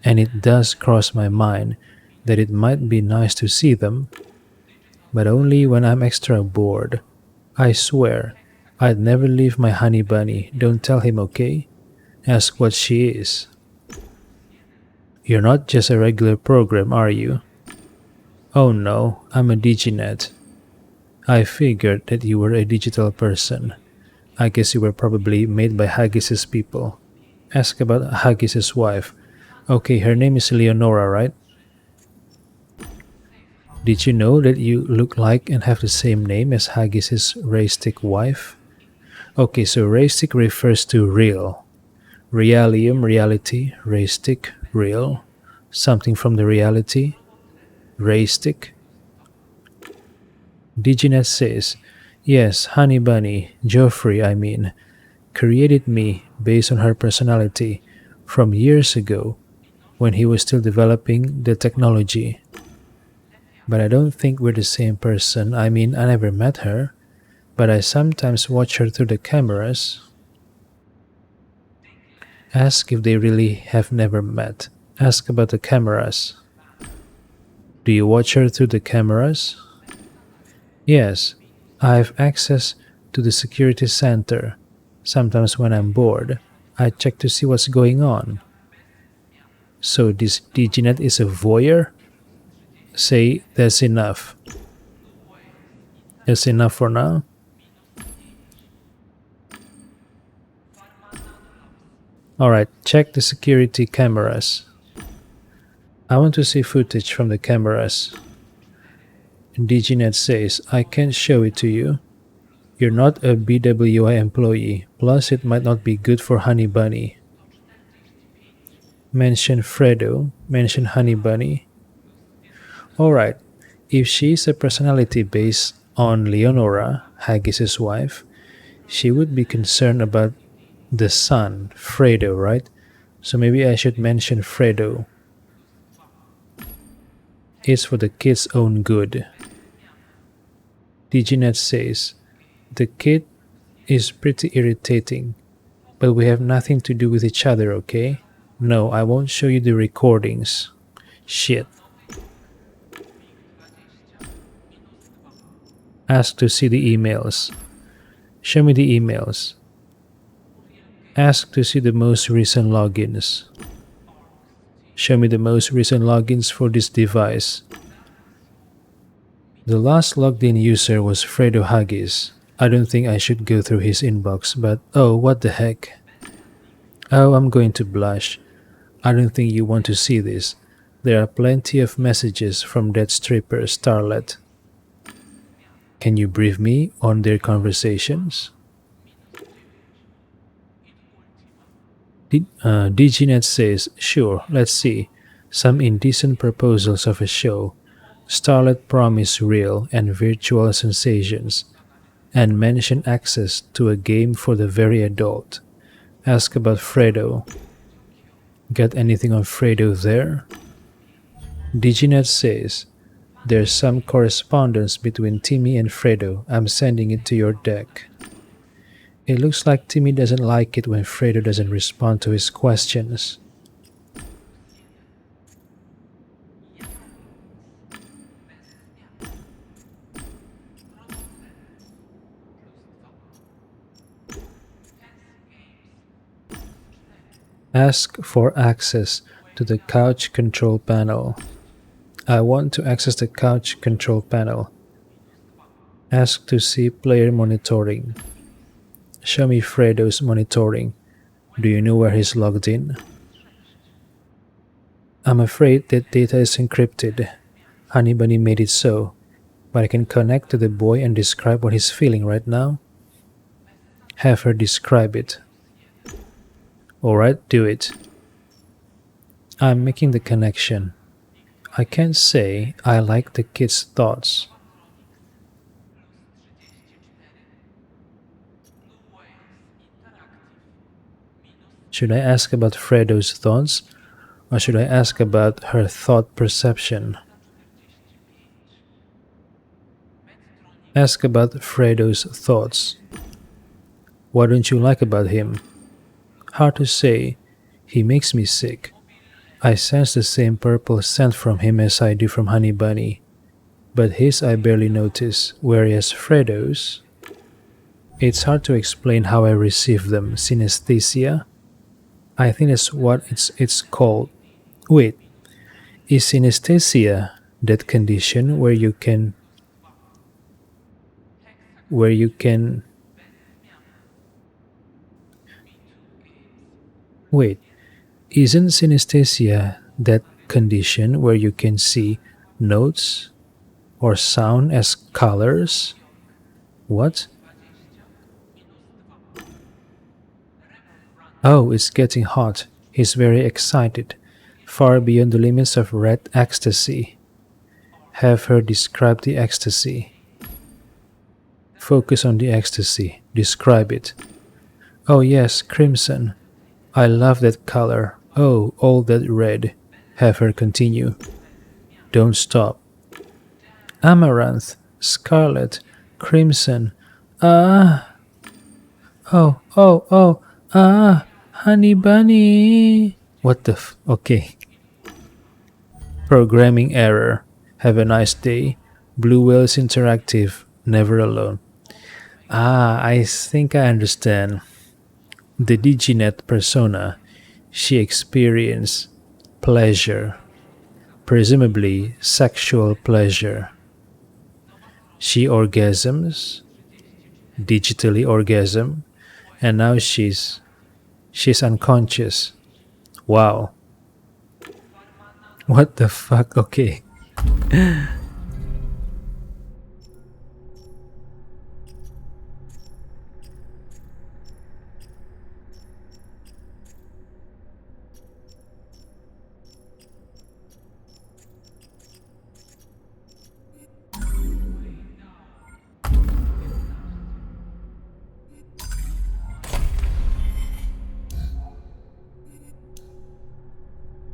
and it does cross my mind that it might be nice to see them, but only when I'm extra bored. I swear, I'd never leave my honey bunny. Don't tell him, okay? Ask what she is. You're not just a regular program, are you? Oh no, I'm a DigiNet. I figured that you were a digital person. I guess you were probably made by Haggis's people. Ask about Haggis's wife. Okay, her name is Leonora, right? Did you know that you look like and have the same name as Haggis's Raystick wife? Okay, so Raystick refers to real. Realium, reality, Raystick, real. Something from the reality. Raystick. DigiNet says, yes, Honey Bunny, Geoffrey I mean, created me based on her personality from years ago when he was still developing the technology. But I don't think we're the same person. I mean, I never met her, but I sometimes watch her through the cameras. Ask if they really have never met. Ask about the cameras. Do you watch her through the cameras? Yes, I have access to the security center. Sometimes when I'm bored, I check to see what's going on. So this DigiNet is a voyeur? Say that's enough. That's enough for now. Alright, check the security cameras. I want to see footage from the cameras. DigiNet says, I can't show it to you. You're not a BWI employee, plus it might not be good for Honey Bunny. Mention Fredo, mention Honey Bunny. Alright, if she's a personality based on Leonora, Haggis's wife, She would be concerned about the son, Fredo, right? So maybe I should mention Fredo. It's for the kid's own good. Diginet says, the kid is pretty irritating, but we have nothing to do with each other, okay? No, I won't show you the recordings. Shit. Ask to see the emails. Show me the emails. Ask to see the most recent logins. Show me the most recent logins for this device. The last logged in user was Fredo Haggis. I don't think I should go through his inbox, but oh, what the heck. Oh, I'm going to blush. I don't think you want to see this. There are plenty of messages from that stripper Starlet. Can you brief me on their conversations? Diginet says, sure, let's see. Some indecent proposals of a show. Starlet promise real and virtual sensations. And mention access to a game for the very adult. Ask about Fredo. Got anything on Fredo there? Diginet says, there's some correspondence between Timmy and Fredo. I'm sending it to your deck. It looks like Timmy doesn't like it when Fredo doesn't respond to his questions. Ask for access to the couch control panel. I want to access the couch control panel. Ask to see player monitoring. Show me Fredo's monitoring. Do you know where he's logged in? I'm afraid that data is encrypted. Honey Bunny made it so, but I can connect to the boy and describe what he's feeling right now. Have her describe it. Alright, do it. I'm making the connection. I can't say I like the kid's thoughts. Should I ask about Fredo's thoughts, or should I ask about her thought perception? Ask about Fredo's thoughts. What don't you like about him? Hard to say. He makes me sick. I sense the same purple scent from him as I do from Honey Bunny, but his I barely notice, whereas Fredo's... It's hard to explain how I receive them. Synesthesia? I think that's what it's called. Wait, is synesthesia that condition where you can wait, isn't synesthesia that condition where you can see notes or sound as colors? What? Oh, it's getting hot. He's very excited, far beyond the limits of red ecstasy. Have her describe the ecstasy. Focus on the ecstasy. Describe it. Oh yes, crimson. I love that color. Oh, all that red. Have her continue. Don't stop. Amaranth, scarlet, crimson. Ah. Ah. Honey Bunny. What the okay. Programming error. Have a nice day. Blue Whales Interactive. Never alone. Ah, I think I understand. The Diginet persona. She experienced pleasure. Presumably sexual pleasure. She orgasms. Digitally orgasm. And now she's unconscious. Wow. What the fuck? Okay.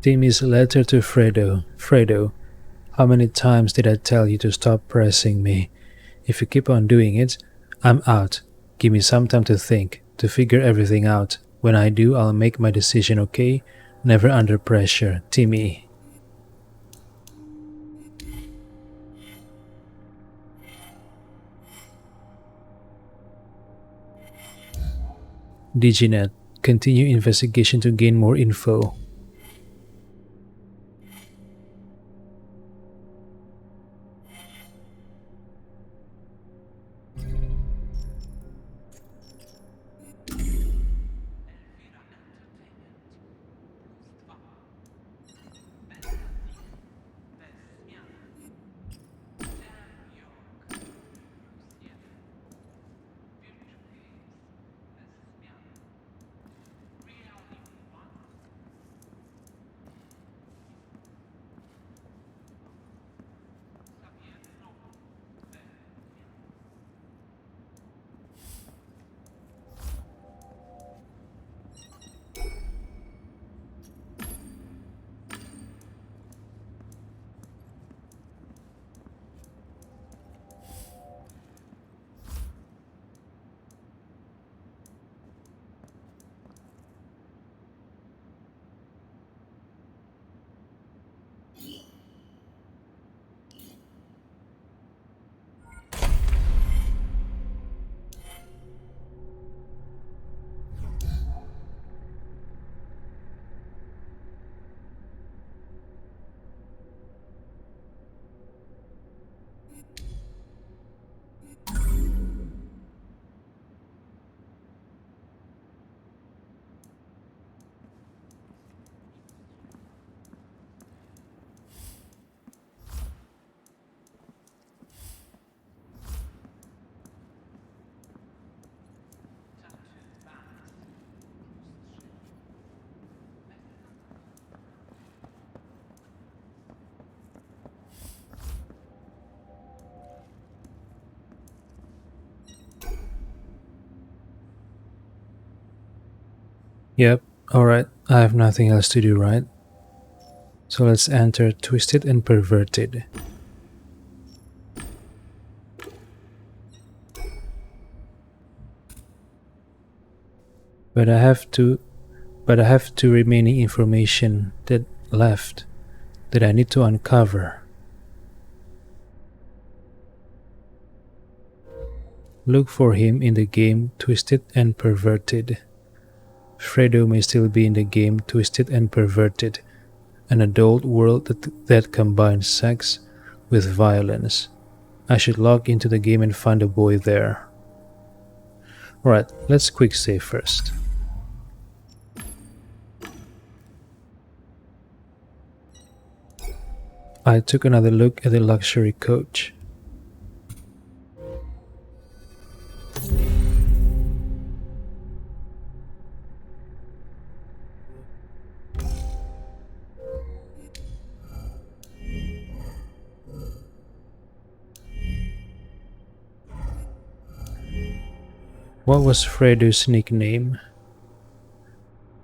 Timmy's letter to Fredo. Fredo, how many times did I tell you to stop pressing me? If you keep on doing it, I'm out. Give me some time to think, to figure everything out. When I do, I'll make my decision, okay? Never under pressure, Timmy. DigiNet, continue investigation to gain more info. Yep, alright, I have nothing else to do, right? So let's enter Twisted and Perverted. But I have two remaining information that left that I need to uncover. Look for him in the game Twisted and Perverted. Fredo may still be in the game Twisted and Perverted, an adult world that combines sex with violence. I should log into the game and find the boy there. Alright, let's quick save first. I took another look at the luxury coach. What was Fredo's nickname?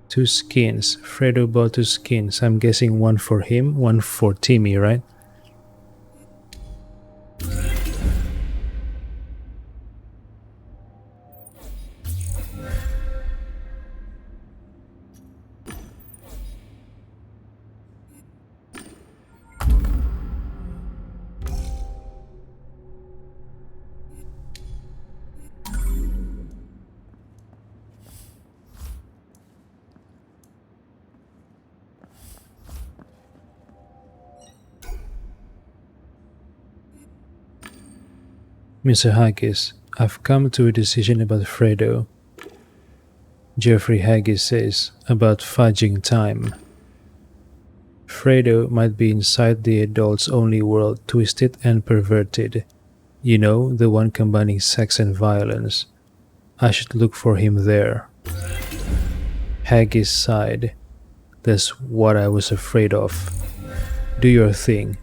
2 skins. Fredo bought 2 skins. I'm guessing one for him, one for Timmy, right? Mr. Haggis, I've come to a decision about Fredo. Jeffrey Haggis says, about fudging time. Fredo might be inside the adults-only world Twisted and Perverted. You know, the one combining sex and violence. I should look for him there. Haggis sighed. That's what I was afraid of. Do your thing.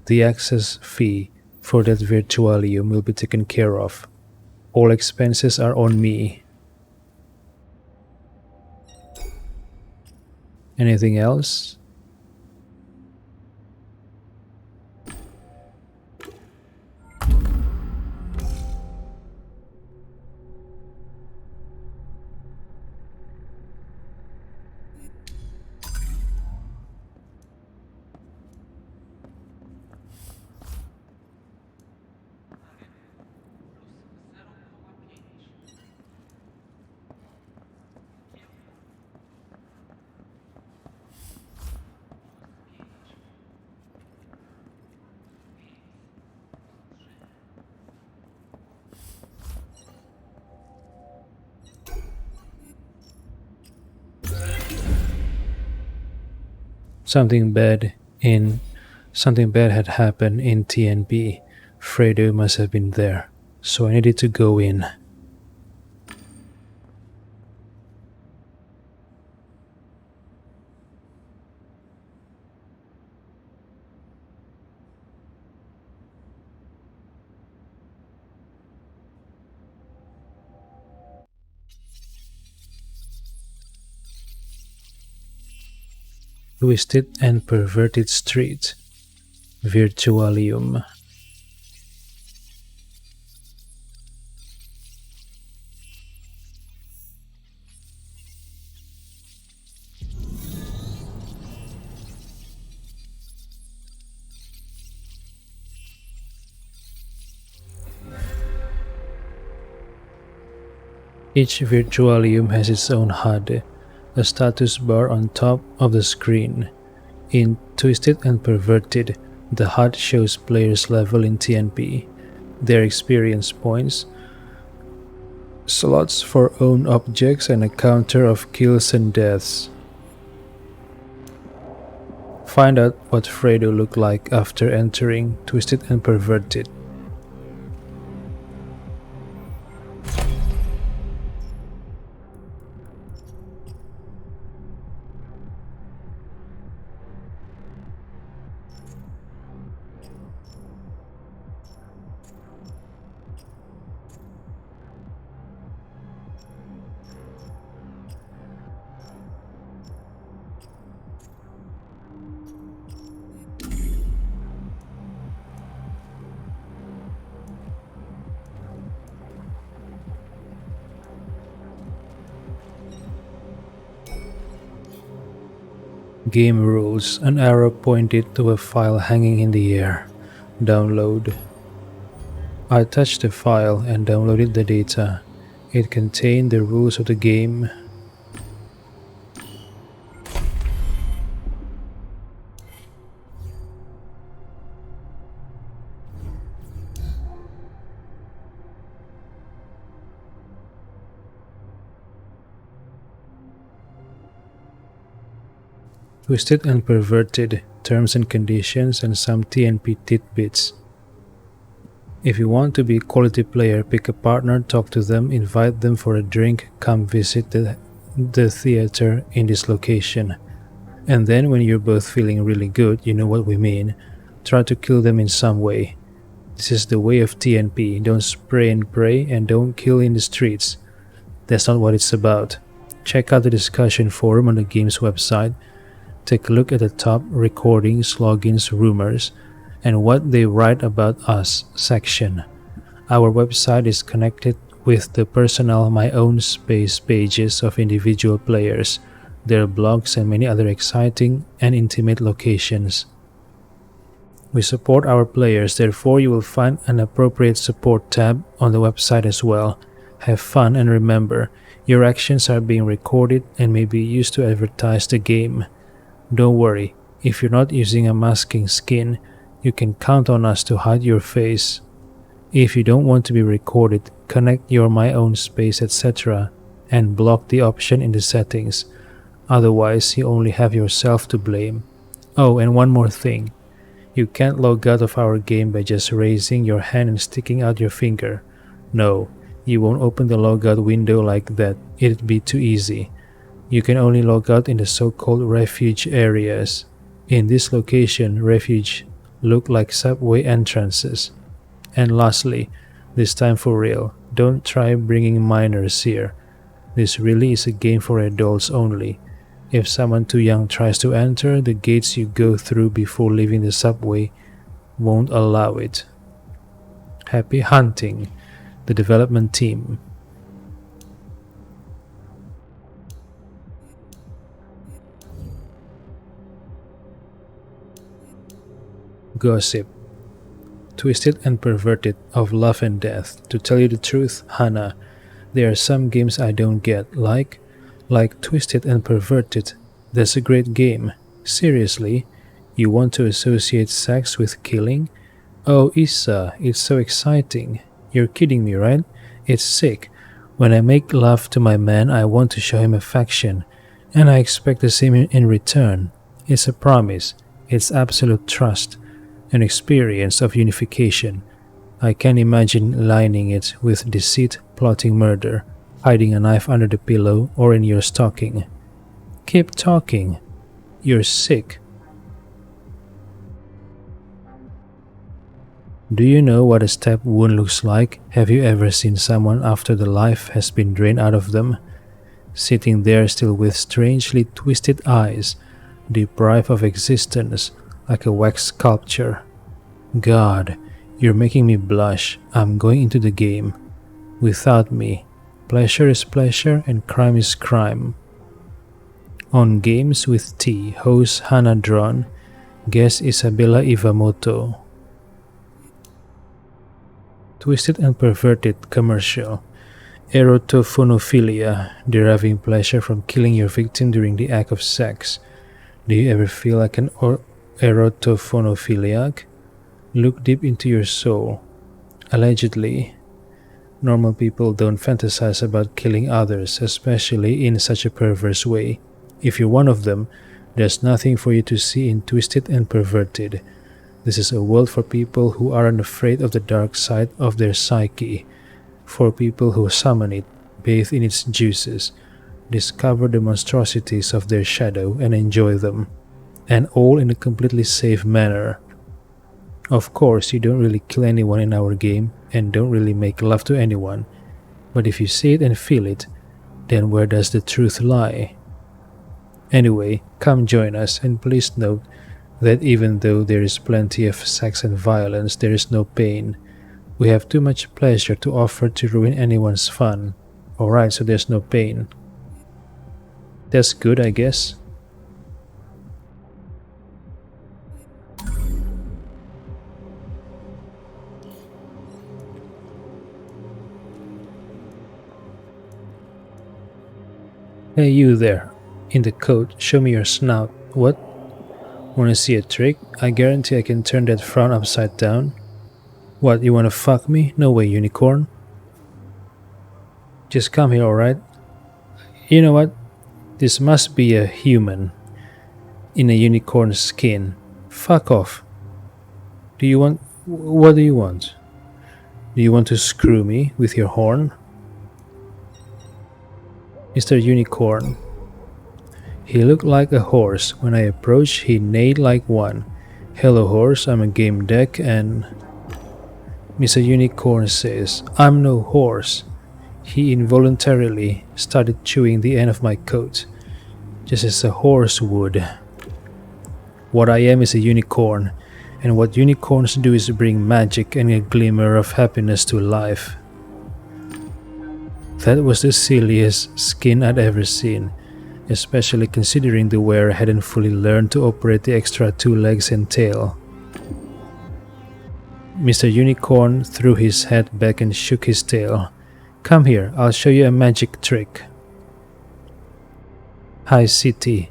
The access fee for that virtualium will be taken care of. All expenses are on me. Anything else? Something bad in Something bad had happened in TNP. Fredo must have been there, so I needed to go in. Twisted and Perverted Street, Virtualium. Each Virtualium has its own HUD, a status bar on top of the screen. In Twisted and Perverted, the HUD shows players' level in TNP, their experience points, slots for own objects, and a counter of kills and deaths. Find out what Fredo looked like after entering Twisted and Perverted. Game rules. An arrow pointed to a file hanging in the air. Download. I touched the file and downloaded the data. It contained the rules of the game. Twisted and Perverted, terms and conditions, and some TNP tidbits. If you want to be a quality player, pick a partner, talk to them, invite them for a drink, come visit the theater in this location. And then when you're both feeling really good, you know what we mean, try to kill them in some way. This is the way of TNP, don't spray and pray and don't kill in the streets. That's not what it's about. Check out the discussion forum on the game's website. Take a look at the top recordings, logins, rumors, and what they write about us section. Our website is connected with the personal My Own Space pages of individual players, their blogs, and many other exciting and intimate locations. We support our players, therefore you will find an appropriate support tab on the website as well. Have fun and remember, your actions are being recorded and may be used to advertise the game. Don't worry, if you're not using a masking skin, you can count on us to hide your face. If you don't want to be recorded, connect your My Own Space etc. and block the option in the settings. Otherwise, you only have yourself to blame. Oh, and one more thing. You can't log out of our game by just raising your hand and sticking out your finger. No, you won't open the logout window like that, it'd be too easy. You can only log out in the so-called refuge areas. In this location, refuge look like subway entrances. And lastly, this time for real, don't try bringing minors here. This really is a game for adults only. If someone too young tries to enter, the gates you go through before leaving the subway won't allow it. Happy hunting, the development team. Gossip. Twisted and Perverted of Love and Death. To tell you the truth, Hannah, there are some games I don't get, like Twisted and Perverted. That's a great game. Seriously? You want to associate sex with killing? Oh, Issa, it's so exciting. You're kidding me, right? It's sick. When I make love to my man, I want to show him affection, and I expect the same in return. It's a promise, it's absolute trust, an experience of unification. I can imagine lining it with deceit, plotting murder, hiding a knife under the pillow or in your stocking. Keep talking. You're sick. Do you know what a stab wound looks like? Have you ever seen someone after the life has been drained out of them, sitting there still with strangely twisted eyes, deprived of existence, like a wax sculpture? God, you're making me blush. I'm going into the game. Without me, pleasure is pleasure and crime is crime. On Games with T, host Hannah Dron, guest Isabella Iwamoto. Twisted and Perverted commercial. Erotophonophilia, deriving pleasure from killing your victim during the act of sex. Do you ever feel like an erotophonophiliac? Look deep into your soul. Allegedly, normal people don't fantasize about killing others, especially in such a perverse way. If you're one of them, there's nothing for you to see in Twisted and Perverted. This is a world for people who aren't afraid of the dark side of their psyche, for people who summon it, bathe in its juices, discover the monstrosities of their shadow and enjoy them, and all in a completely safe manner. Of course, you don't really kill anyone in our game and don't really make love to anyone, but if you see it and feel it, then where does the truth lie? Anyway, come join us, and please note that even though there is plenty of sex and violence, there is no pain. We have too much pleasure to offer to ruin anyone's fun. Alright, so there's no pain. That's good, I guess. Hey, you there. In the coat, show me your snout. What? Wanna see a trick? I guarantee I can turn that frown upside down. What, you wanna fuck me? No way, unicorn. Just come here, alright? You know what? This must be a human in a unicorn skin. Fuck off. What do you want? Do you want to screw me with your horn? Mr. Unicorn. He looked like a horse. When I approached, he neighed like one. Hello horse, I'm a Gamedec and... Mr. Unicorn says, I'm no horse. He involuntarily started chewing the end of my coat, just as a horse would. What I am is a unicorn, and what unicorns do is bring magic and a glimmer of happiness to life. That was the silliest skin I'd ever seen, especially considering the wearer hadn't fully learned to operate the extra 2 legs and tail. Mr. Unicorn threw his head back and shook his tail. Come here, I'll show you a magic trick. High City.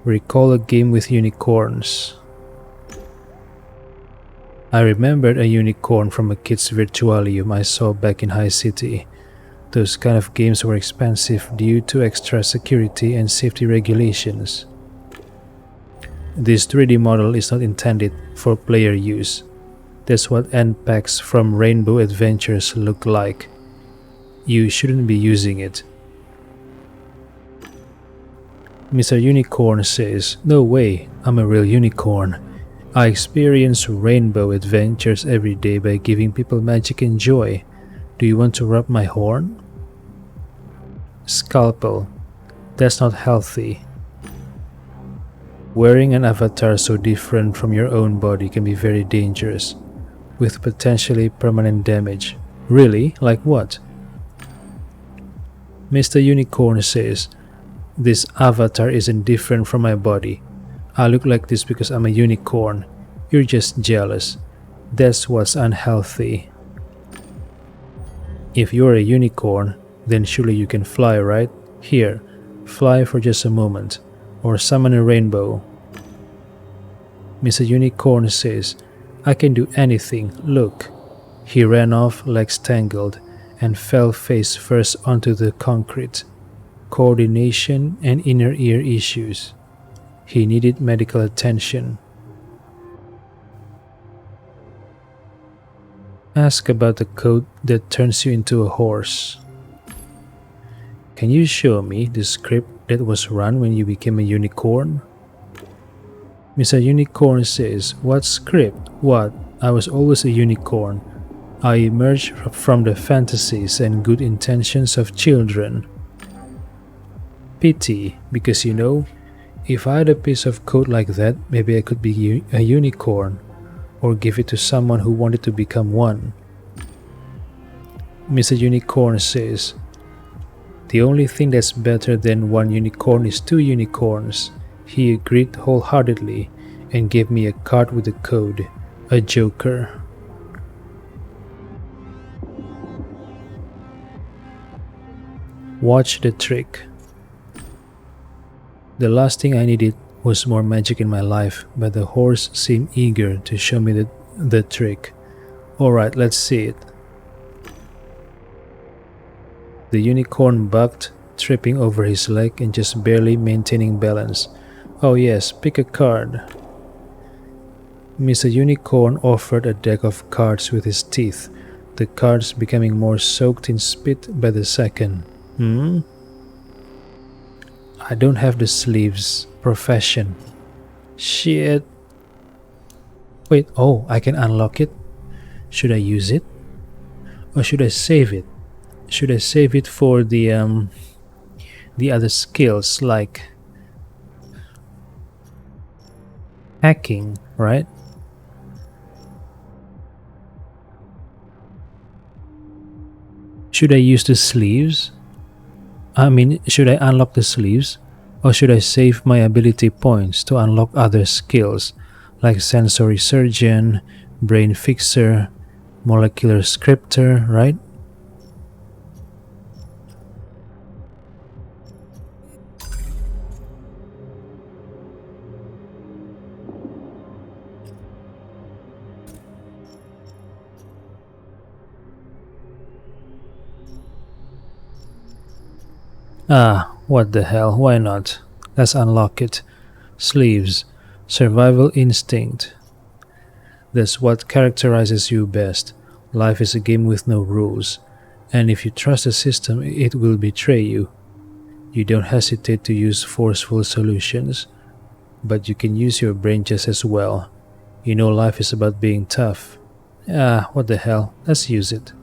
Recall a game with unicorns. I remembered a unicorn from a kid's virtualium I saw back in High City. Those kind of games were expensive due to extra security and safety regulations. This 3D model is not intended for player use. That's what end packs from Rainbow Adventures look like. You shouldn't be using it. Mr. Unicorn says, no way, I'm a real unicorn. I experience Rainbow Adventures every day by giving people magic and joy. Do you want to rub my horn? Scalpel. That's not healthy. Wearing an avatar so different from your own body can be very dangerous, with potentially permanent damage. Really? Like what? Mr. Unicorn says, this avatar isn't different from my body. I look like this because I'm a unicorn. You're just jealous. That's what's unhealthy. If you're a unicorn, then surely you can fly, right? Here, fly for just a moment, or summon a rainbow. Mr. Unicorn says, I can do anything, look. He ran off, legs tangled, and fell face first onto the concrete. Coordination and inner ear issues. He needed medical attention. Ask about the code that turns you into a horse. Can you show me the script that was run when you became a unicorn? Mr. Unicorn says, what script? What? I was always a unicorn. I emerged from the fantasies and good intentions of children. Pity, because if I had a piece of code like that, maybe I could be a unicorn, or give it to someone who wanted to become one. Mr. Unicorn says, the only thing that's better than one unicorn is two unicorns. He agreed wholeheartedly and gave me a card with a code, a joker. Watch the trick. The last thing I needed was more magic in my life, but the horse seemed eager to show me the trick. Alright, let's see it. The unicorn bucked, tripping over his leg and just barely maintaining balance. Oh yes, pick a card. Mr. Unicorn offered a deck of cards with his teeth, the cards becoming more soaked in spit by the second. I don't have the sleeves. Profession. Shit. Wait, oh, I can unlock it? Should I use it? Or should I save it? Should I save it for the other skills like hacking, right? Should I use the sleeves? Should I unlock the sleeves? Or should I save my ability points to unlock other skills like sensory surgeon, brain fixer, molecular scripter, right? What the hell, why not? Let's unlock it. Sleeves. Survival instinct. That's what characterizes you best. Life is a game with no rules, and if you trust the system, it will betray you. You don't hesitate to use forceful solutions, but you can use your brain just as well. Life is about being tough. What the hell, let's use it.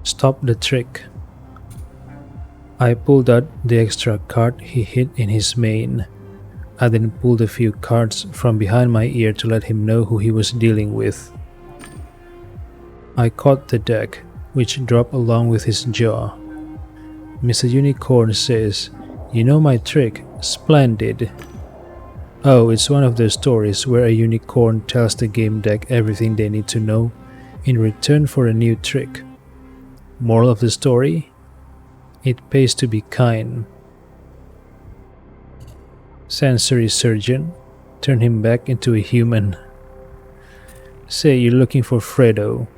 Stop the trick. I pulled out the extra card he hid in his mane. I then pulled a few cards from behind my ear to let him know who he was dealing with. I caught the deck, which dropped along with his jaw. Mr. Unicorn says, "You know my trick, splendid." Oh, it's one of those stories where a unicorn tells the game deck everything they need to know in return for a new trick. Moral of the story? It pays to be kind. Sensory surgeon, turn him back into a human. Say you're looking for Fredo.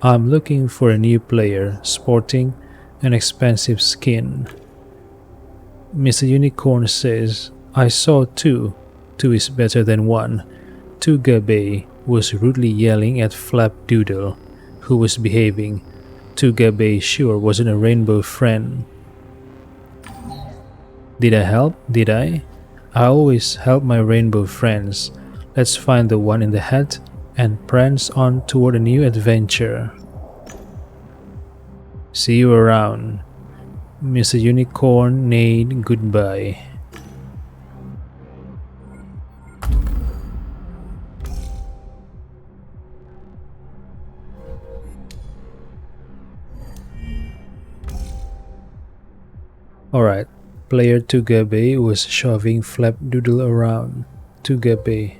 I'm looking for a new player, sporting an expensive skin. Mr. Unicorn says, I saw two. Two is better than one. Tugabe was rudely yelling at Flapdoodle, who was behaving. Tugabe sure wasn't a rainbow friend. Did I help? Did I? I always help my rainbow friends. Let's find the one in the hat and prance on toward a new adventure. See you around. Mr. Unicorn neighed goodbye. Alright, player Tugabe was shoving Flapdoodle around. Tugabe.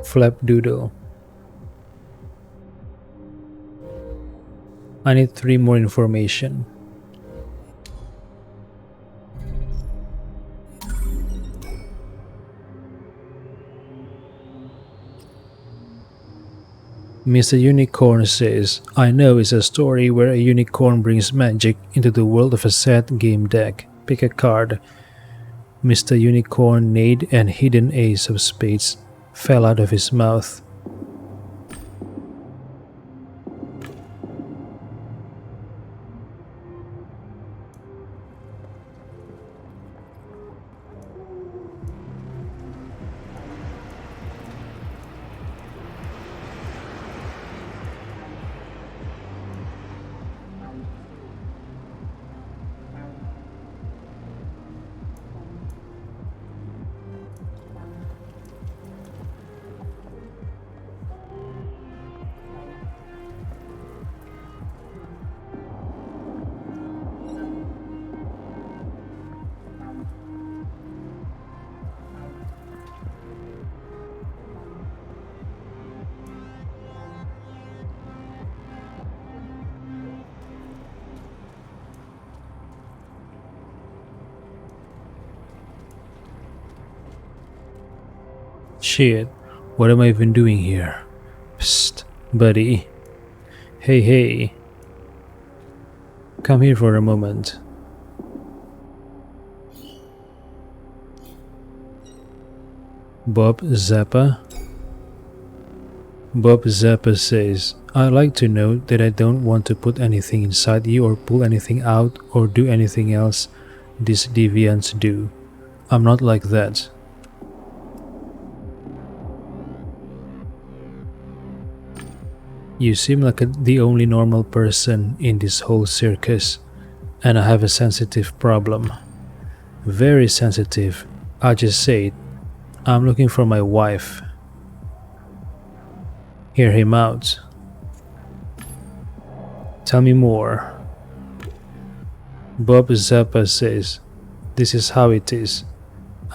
Flapdoodle. I need 3 more information. Mr. Unicorn says, I know it's a story where a unicorn brings magic into the world of a set game deck. Pick a card. Mr. Unicorn neighed and hidden ace of spades fell out of his mouth. Shit, what am I even doing here? Psst, buddy. Hey. Come here for a moment. Bob Zappa? Bob Zappa says, I like to know that I don't want to put anything inside you or pull anything out or do anything else these deviants do. I'm not like that. You seem like the only normal person in this whole circus, and I have a sensitive problem. Very sensitive. I just say it. I'm looking for my wife. Hear him out. Tell me more. Bob Zappa says, this is how it is.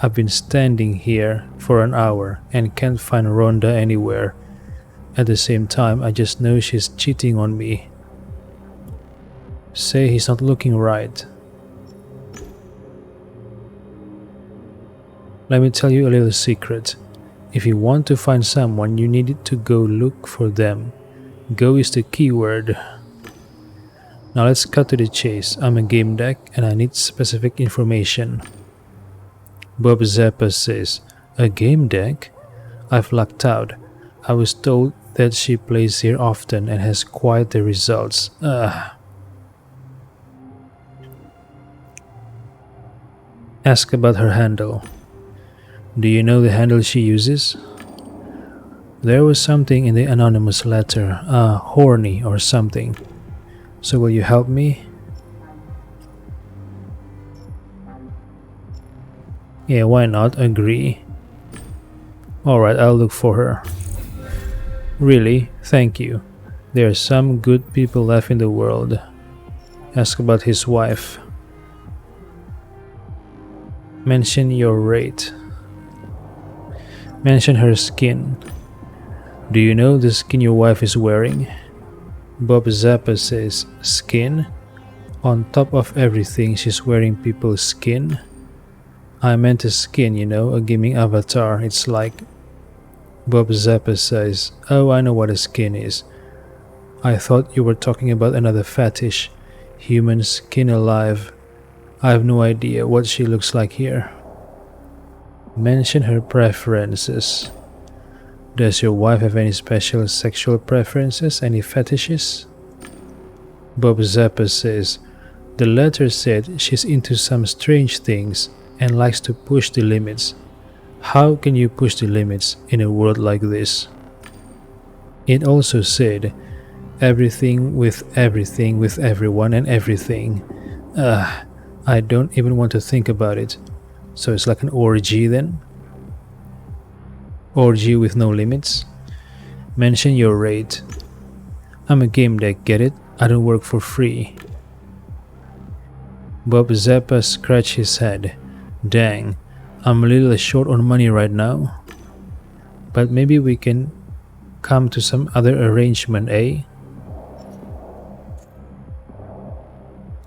I've been standing here for an hour and can't find Rhonda anywhere. At the same time, I just know she's cheating on me. Say he's not looking right. Let me tell you a little secret. If you want to find someone, you need to go look for them. Go is the key word. Now let's cut to the chase. I'm a game deck and I need specific information. Bob Zappa says, a game deck? I've lucked out. I was told that she plays here often and has quite the results. Ask about her handle. Do you know the handle she uses? There was something in the anonymous letter, horny or something. So will you help me? Yeah, why not? Agree. Alright, I'll look for her. Really? Thank you. There are some good people left in the world. Ask about his wife. Mention your rate. Mention her skin. Do you know the skin your wife is wearing? Bob Zappa says, skin? On top of everything, she's wearing people's skin? I meant a skin, you know, a gaming avatar. It's like... Bob Zappa says, oh, I know what a skin is. I thought you were talking about another fetish. Human skin alive. I have no idea what she looks like here. Mention her preferences. Does your wife have any special sexual preferences? Any fetishes? Bob Zappa says, the letter said she's into some strange things and likes to push the limits. How can you push the limits in a world like this? It also said, everything with everyone and everything. I don't even want to think about it. So it's like an orgy then? Orgy with no limits? Mention your rate. I'm a game deck, get it? I don't work for free. Bob Zappa scratched his head. Dang, I'm a little short on money right now. But maybe we can come to some other arrangement, eh?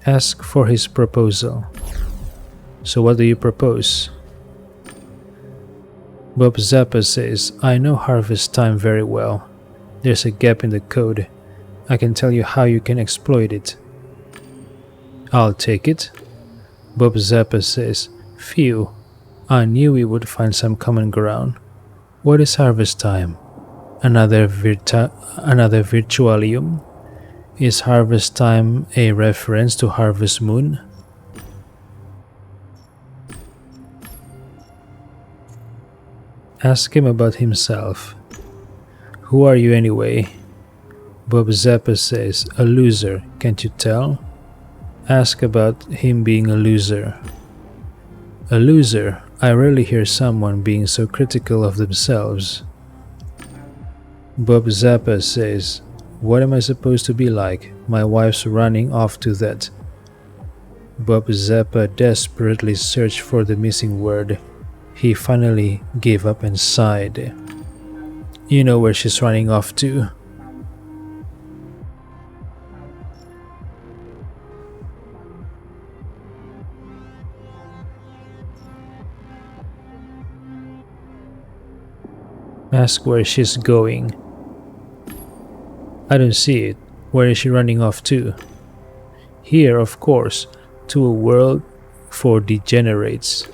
Ask for his proposal. So what do you propose? Bob Zappa says, I know harvest time very well. There's a gap in the code. I can tell you how you can exploit it. I'll take it. Bob Zappa says, Phew, I knew we would find some common ground. What is harvest time? Another virtualium? Is harvest time a reference to Harvest Moon? Ask him about himself. Who are you anyway? Bob Zappa says, a loser, can't you tell? Ask about him being a loser. A loser? I rarely hear someone being so critical of themselves. Bob Zappa says, what am I supposed to be like? My wife's running off to that. Bob Zappa desperately searched for the missing word. He finally gave up and sighed. You know where she's running off to. Ask where she's going. I don't see it. Where is she running off to? Here, of course, to a world for degenerates.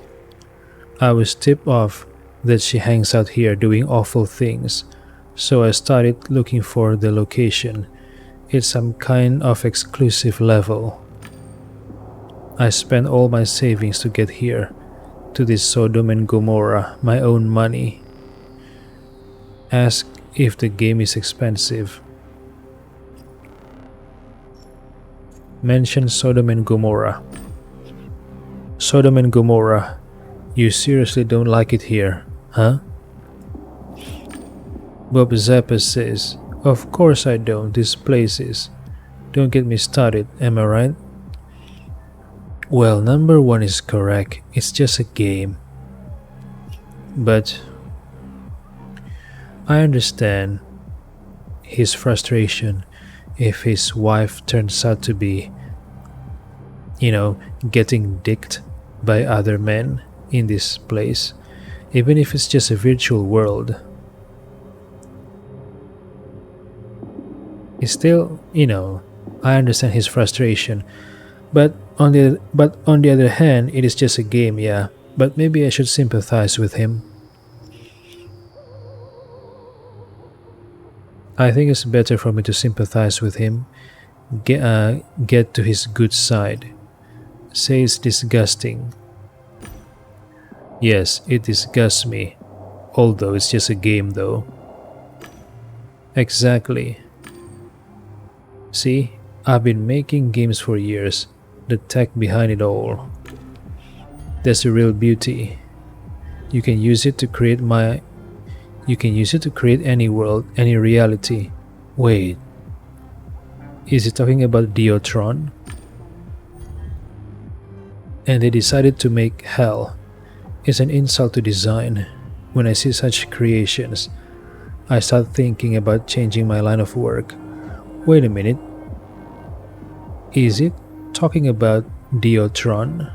I was tipped off that she hangs out here doing awful things, so I started looking for the location. It's some kind of exclusive level. I spent all my savings to get here, to this Sodom and Gomorrah, my own money. Ask if the game is expensive. Mention Sodom and Gomorrah. Sodom and Gomorrah. You seriously don't like it here, huh? Bob Zappa says, of course I don't, this place is. Don't get me started, am I right? Well, number one is correct, it's just a game. But I understand his frustration if his wife turns out to be, getting dicked by other men in this place, even if it's just a virtual world. It's still, I understand his frustration, but on the other hand, it is just a game, yeah. But maybe I should sympathize with him. I think it's better for me to sympathize with him, get to his good side. Say it's disgusting. Yes, it disgusts me, although it's just a game though. Exactly. See, I've been making games for years, the tech behind it all. That's the real beauty. You can use it to create any world, any reality. Wait, is he talking about Diotron? And they decided to make hell. It's an insult to design. When I see such creations, I start thinking about changing my line of work. Wait a minute. Is it talking about Diotron?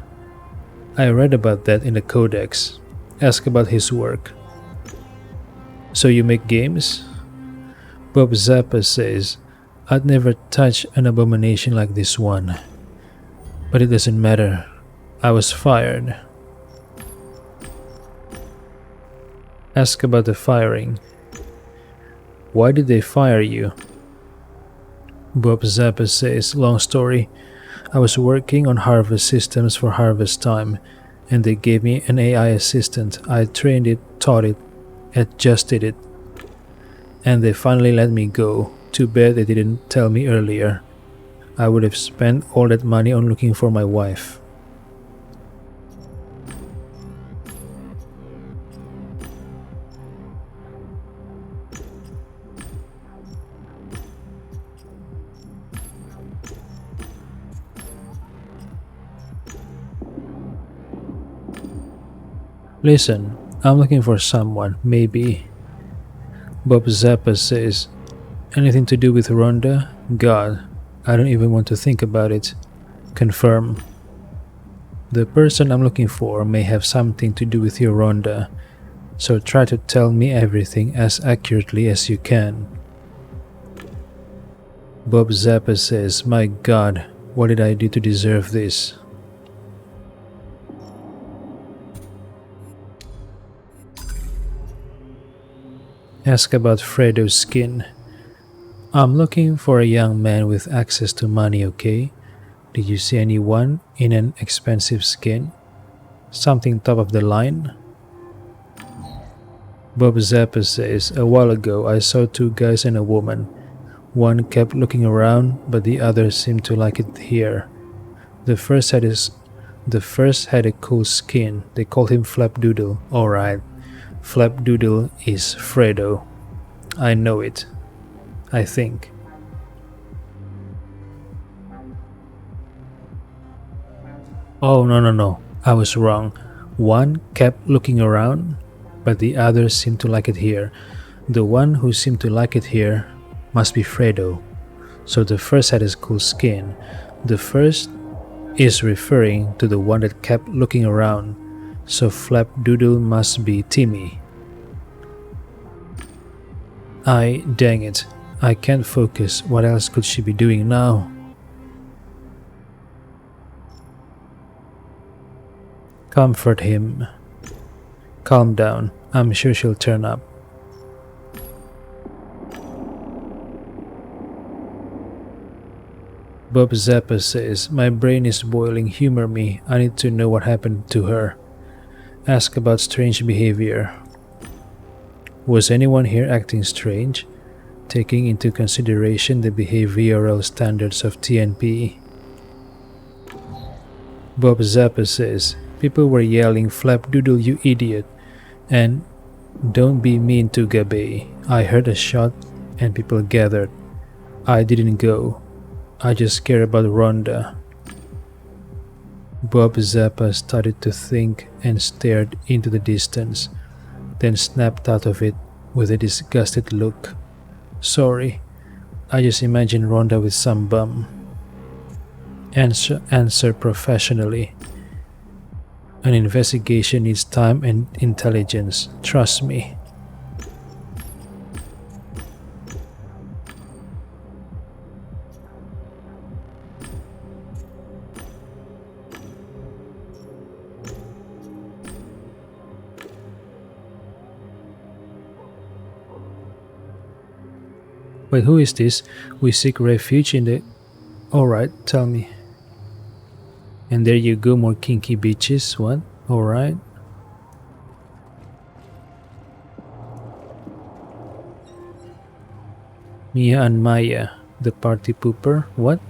I read about that in the codex. Ask about his work. So you make games? Bob Zappa says, I'd never touch an abomination like this one. But it doesn't matter. I was fired. Ask about the firing. Why did they fire you? Bob Zappa says, long story. I was working on harvest systems for harvest time, and they gave me an AI assistant. I trained it, taught it, adjusted it, and they finally let me go. Too bad they didn't tell me earlier. I would have spent all that money on looking for my wife. Listen, I'm looking for someone, maybe. Bob Zappa says, anything to do with Rhonda? God, I don't even want to think about it. Confirm. The person I'm looking for may have something to do with your Rhonda, so try to tell me everything as accurately as you can. Bob Zappa says, "My God, what did I do to deserve this?" Ask about Fredo's skin. "I'm looking for a young man with access to money, okay? Did you see anyone in an expensive skin? Something top of the line?" Bob Zappa says, "A while ago I saw two guys and a woman. One kept looking around, but the other seemed to like it here. The first had a cool skin. They called him Flapdoodle." "Alright, Flapdoodle is Fredo. I know it. I think." "Oh, no. I was wrong. One kept looking around, but the other seemed to like it here. The one who seemed to like it here must be Fredo. So the first had his cool skin. The first is referring to the one that kept looking around. So Flapdoodle must be Timmy." Dang it. I can't focus. What else could she be doing now?" "Comfort him. Calm down. I'm sure she'll turn up." Bob Zappa says, "My brain is boiling. Humor me. I need to know what happened to her." Ask about strange behavior. "Was anyone here acting strange, taking into consideration the behavioral standards of TNP?" Bob Zappa says, "People were yelling, 'Flapdoodle, you idiot,' and 'Don't be mean to Gabe.' I heard a shot and people gathered. I didn't go. I just care about Rhonda." Bob Zappa started to think and stared into the distance, then snapped out of it with a disgusted look. "Sorry, I just imagined Rhonda with some bum." Answer professionally. "An investigation needs time and intelligence. Trust me." "Wait, who is this? We seek refuge in the..." "Alright, tell me." "And there you go, more kinky bitches. What? Alright." "Mia and Maya, the party pooper. What?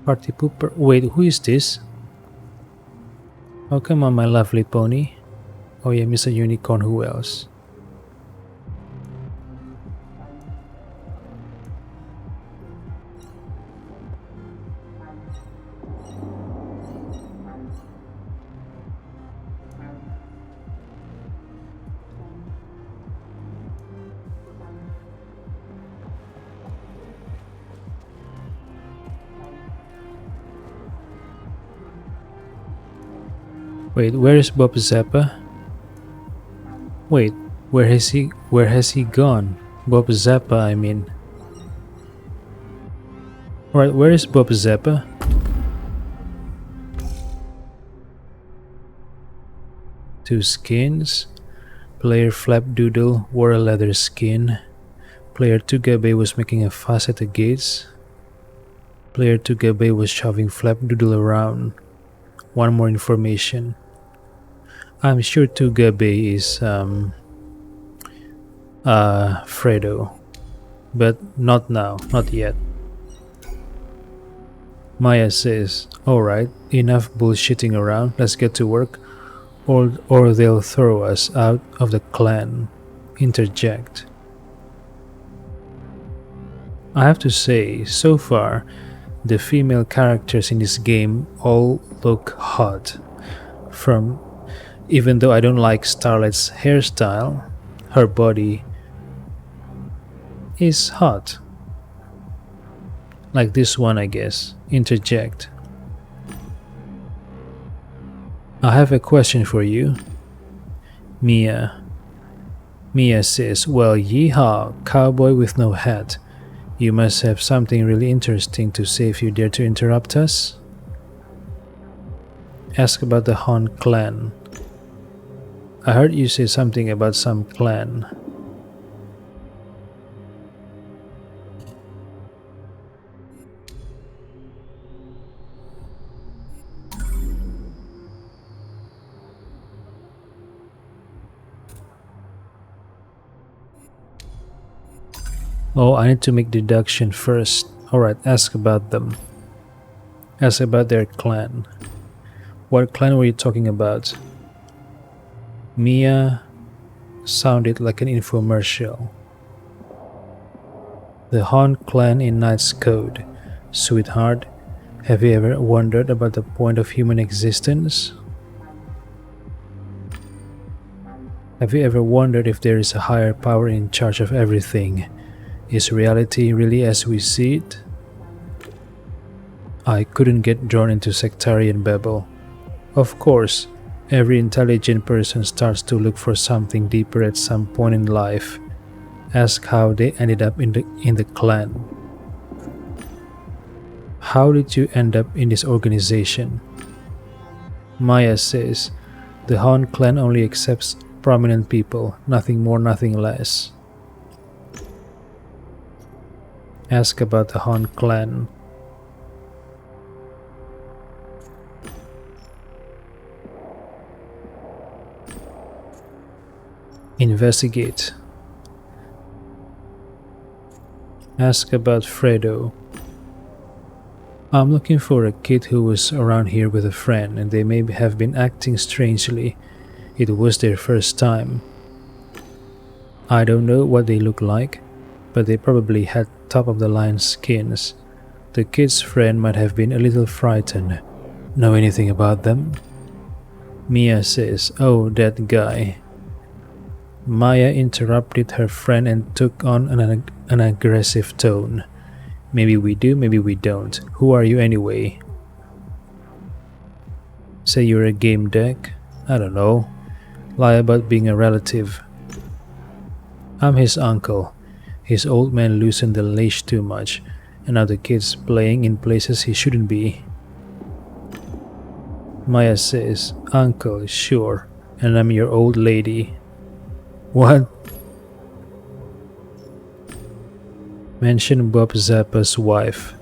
Party pooper? Wait, who is this?" "Oh, come on, my lovely pony." "Oh yeah, Mr. Unicorn, who else?" "Wait, where is Bob Zappa? Wait, where has he gone? Bob Zappa, I mean." "Alright, where is Bob Zappa?" Two skins. Player Flapdoodle wore a leather skin. Player Tugabe was making a fuss at the gates. Player Tugabe was shoving Flapdoodle around. One more information. I'm sure Tugabe is Fredo, but not now, not yet. Maya says, "Alright, enough bullshitting around, let's get to work, or they'll throw us out of the clan." Interject. I have to say, so far, the female characters in this game all look hot. Even though I don't like Starlight's hairstyle, her body is hot. Like this one, I guess. Interject. I have a question for you. Mia says, "Well, yeehaw, cowboy with no hat. You must have something really interesting to say if you dare to interrupt us. Ask about the Han clan. I heard you say something about some clan. Oh, I need to make deduction first. Alright, ask about them. Ask about their clan. What clan were you talking about? Mia sounded like an infomercial. The Han clan in Knight's Code. Sweetheart, have you ever wondered about the point of human existence? Have you ever wondered if there is a higher power in charge of everything? Is reality really as we see it? I couldn't get drawn into sectarian babble. Of course, every intelligent person starts to look for something deeper at some point in life. Ask how they ended up in the clan. How did you end up in this organization? Maya says, the Han clan only accepts prominent people, nothing more, nothing less. Ask about the Han clan. Investigate. Ask about Fredo. I'm looking for a kid who was around here with a friend and they may have been acting strangely. It was their first time. I don't know what they look like, but they probably had top-of-the-line skins. The kid's friend might have been a little frightened. Know anything about them? Mia says, oh, that guy. Maya interrupted her friend and took on an aggressive tone. Maybe we do, maybe we don't. Who are you anyway? Say you're a Gamedec? I don't know. Lie about being a relative. I'm his uncle. His old man loosened the leash too much, and now the kid's playing in places he shouldn't be. Maya says, Uncle, sure, and I'm your old lady. What? Mention Bob Zappa's wife.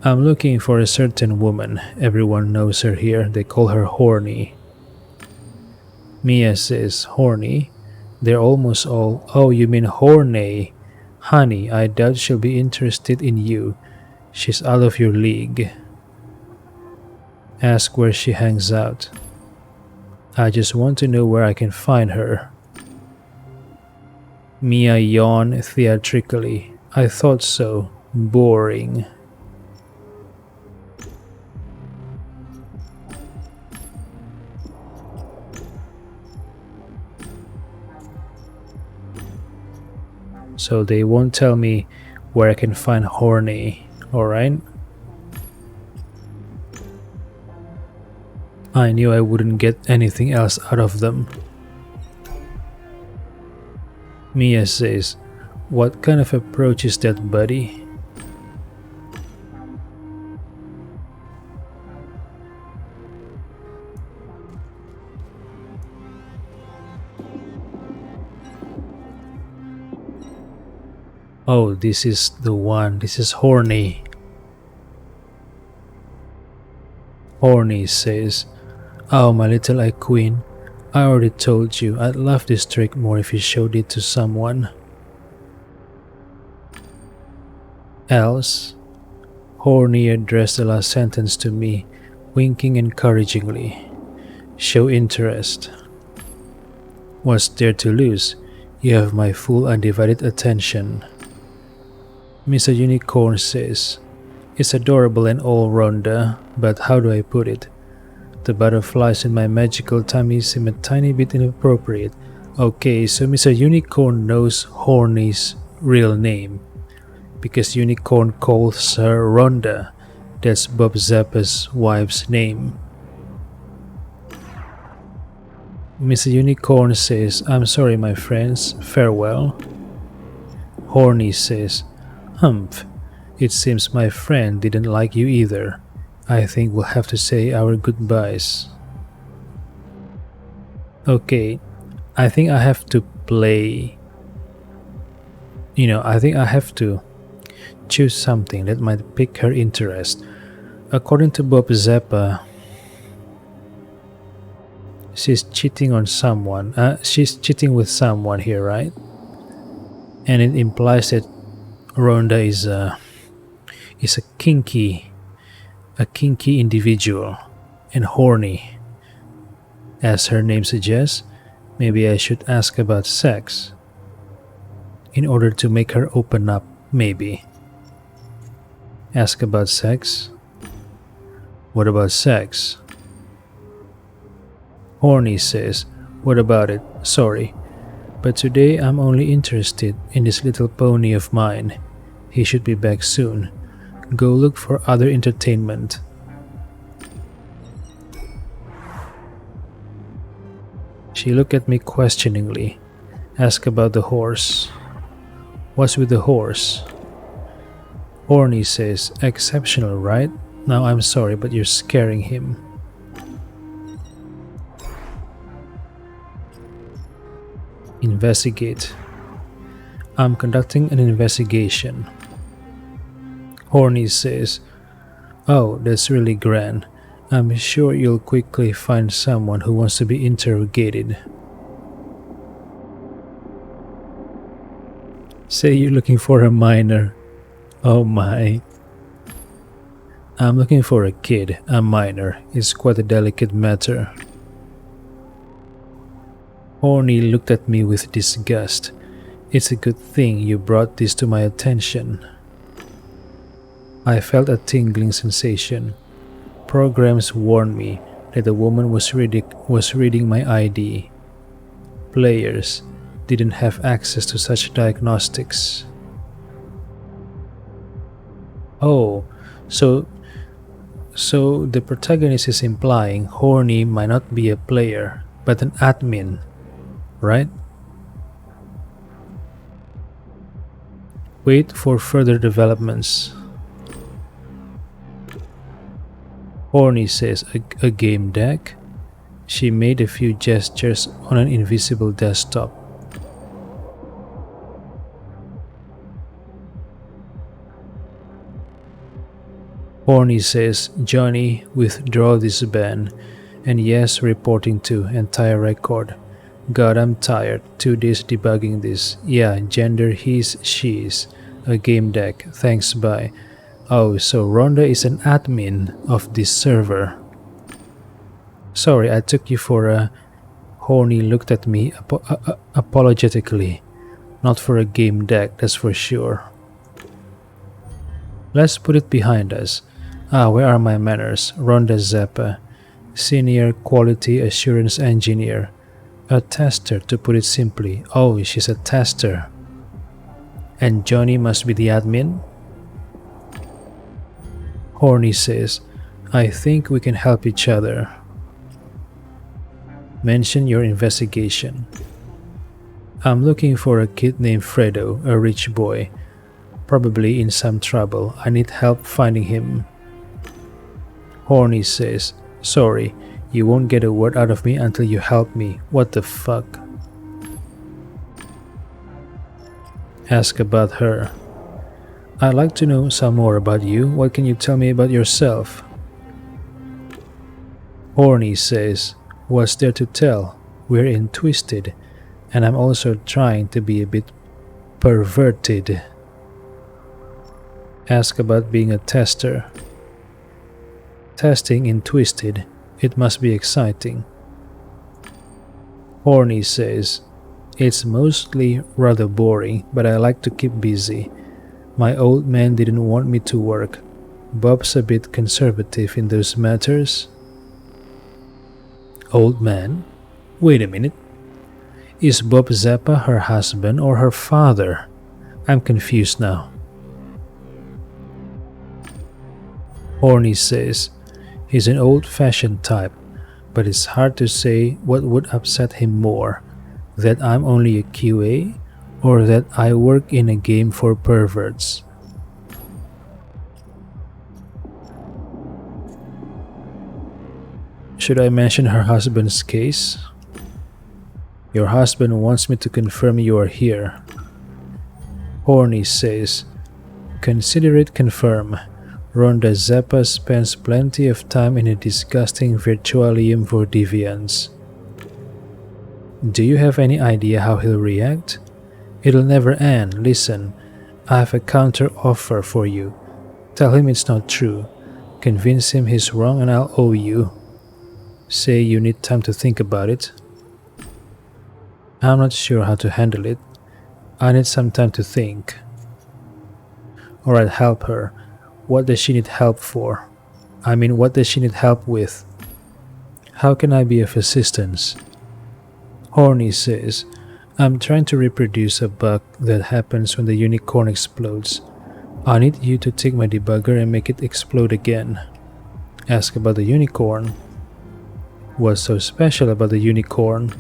I'm looking for a certain woman. Everyone knows her here. They call her Horny. Mia says, Horny? They're almost all, oh, you mean Horny? Honey, I doubt she'll be interested in you. She's out of your league. Ask where she hangs out. I just want to know where I can find her. Mia yawned theatrically. I thought so. Boring. So they won't tell me where I can find Horny, alright? I knew I wouldn't get anything else out of them. Mia says, what kind of approach is that, buddy? Oh, this is the one. This is Horny. Horny says, oh, my little queen, I already told you I'd love this trick more if you showed it to someone else. Horny addressed the last sentence to me, winking encouragingly. Show interest. What's there to lose? You have my full undivided attention. Mr. Unicorn says, it's adorable and all, Rhonda, but how do I put it? The butterflies in my magical tummy seem a tiny bit inappropriate. Okay, so Mr. Unicorn knows Horny's real name, because Unicorn calls her Rhonda. That's Bob Zappa's wife's name. Mr. Unicorn says, I'm sorry my friends, farewell. Horny says, Humph. It seems my friend didn't like you either. I think we'll have to say our goodbyes. Okay, I think I have to play. I think I have to choose something that might pique her interest. According to Bob Zappa, she's cheating on someone. She's cheating with someone here, right? And it implies that Rhonda is a kinky individual and horny. As her name suggests, maybe I should ask about sex in order to make her open up, maybe. Ask about sex? What about sex? Horny says, what about it? Sorry, but today I'm only interested in this little pony of mine. He should be back soon. Go look for other entertainment. She looked at me questioningly. Ask about the horse. What's with the horse? Horny says, exceptional, right? Now I'm sorry, but you're scaring him. Investigate. I'm conducting an investigation. Horny says, oh, that's really grand. I'm sure you'll quickly find someone who wants to be interrogated. Say you're looking for a minor. Oh my. I'm looking for a kid, a minor. It's quite a delicate matter. Horny looked at me with disgust. It's a good thing you brought this to my attention. I felt a tingling sensation. Programs warned me that the woman was reading my ID. Players didn't have access to such diagnostics. Oh, so the protagonist is implying Horny might not be a player, but an admin, right? Wait for further developments. Horny says, a game deck? She made a few gestures on an invisible desktop. Horny says, Johnny, withdraw this ban. And yes, reporting to entire record. God, I'm tired. 2 days debugging this. Yeah, gender he's, she's. A game deck. Thanks, bye. Oh, so Rhonda is an admin of this server. Sorry, I took you for a... Horny looked at me apologetically. Not for a game deck, that's for sure. Let's put it behind us. Where are my manners? Rhonda Zappa, Senior Quality Assurance Engineer. A tester, to put it simply. Oh, she's a tester. And Johnny must be the admin? Horny says, I think we can help each other. Mention your investigation. I'm looking for a kid named Fredo, a rich boy. Probably in some trouble. I need help finding him. Horny says, sorry, you won't get a word out of me until you help me. What the fuck? Ask about her. I'd like to know some more about you. What can you tell me about yourself? Horny says, what's there to tell? We're in Twisted, and I'm also trying to be a bit perverted. Ask about being a tester. Testing in Twisted, it must be exciting. Horny says, it's mostly rather boring, but I like to keep busy. My old man didn't want me to work. Bob's a bit conservative in those matters. Old man? Wait a minute. Is Bob Zappa her husband or her father? I'm confused now. Horny says, he's an old-fashioned type, but it's hard to say what would upset him more, that I'm only a QA or that I work in a game for perverts. Should I mention her husband's case? Your husband wants me to confirm you are here. Horny says, consider it confirmed. Rhonda Zappa spends plenty of time in a disgusting virtualium for deviants. Do you have any idea how he'll react? It'll never end. Listen, I have a counter offer for you. Tell him it's not true. Convince him he's wrong and I'll owe you. Say you need time to think about it. I'm not sure how to handle it. I need some time to think. Alright, help her. What does she need help for? What does she need help with? How can I be of assistance? Horny says, I'm trying to reproduce a bug that happens when the unicorn explodes. I need you to take my debugger and make it explode again. Ask about the unicorn. What's so special about the unicorn?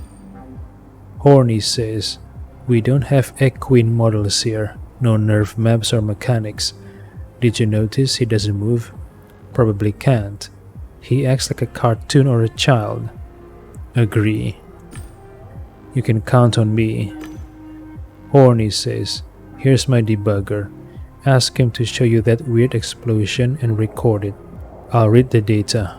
Horny says, we don't have equine models here, no nerve maps or mechanics. Did you notice he doesn't move? Probably can't. He acts like a cartoon or a child. Agree. You can count on me. Horny says, here's my debugger. Ask him to show you that weird explosion and record it. I'll read the data.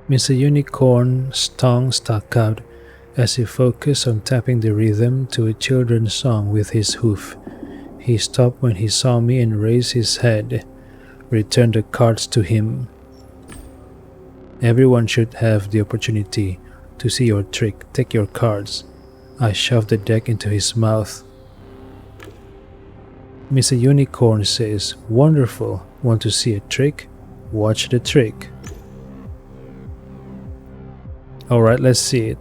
Mr. Unicorn's tongue stuck out as he focused on tapping the rhythm to a children's song with his hoof. He stopped when he saw me and raised his head. Returned the cards to him. Everyone should have the opportunity to see your trick. Take your cards. I shoved the deck into his mouth. Mr. Unicorn says, wonderful. Want to see a trick? Watch the trick. Alright, let's see it.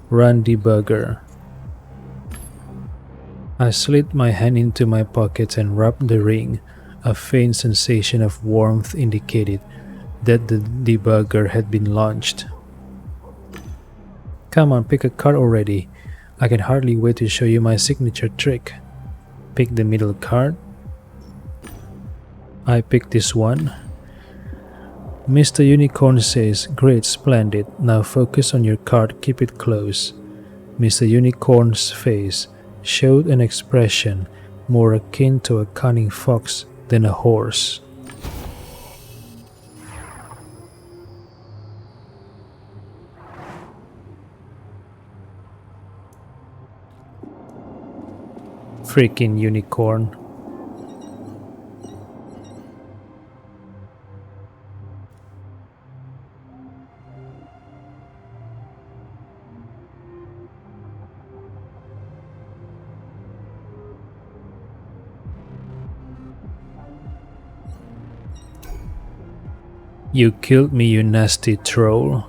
Run debugger. I slid my hand into my pocket and rubbed the ring. A faint sensation of warmth indicated that the debugger had been launched. Come on, pick a card already. I can hardly wait to show you my signature trick. Pick the middle card. I picked this one. Mr. Unicorn says, great, splendid. Now focus on your card, keep it close. Mr. Unicorn's face showed an expression more akin to a cunning fox than a horse. Freaking unicorn. You killed me, you nasty troll.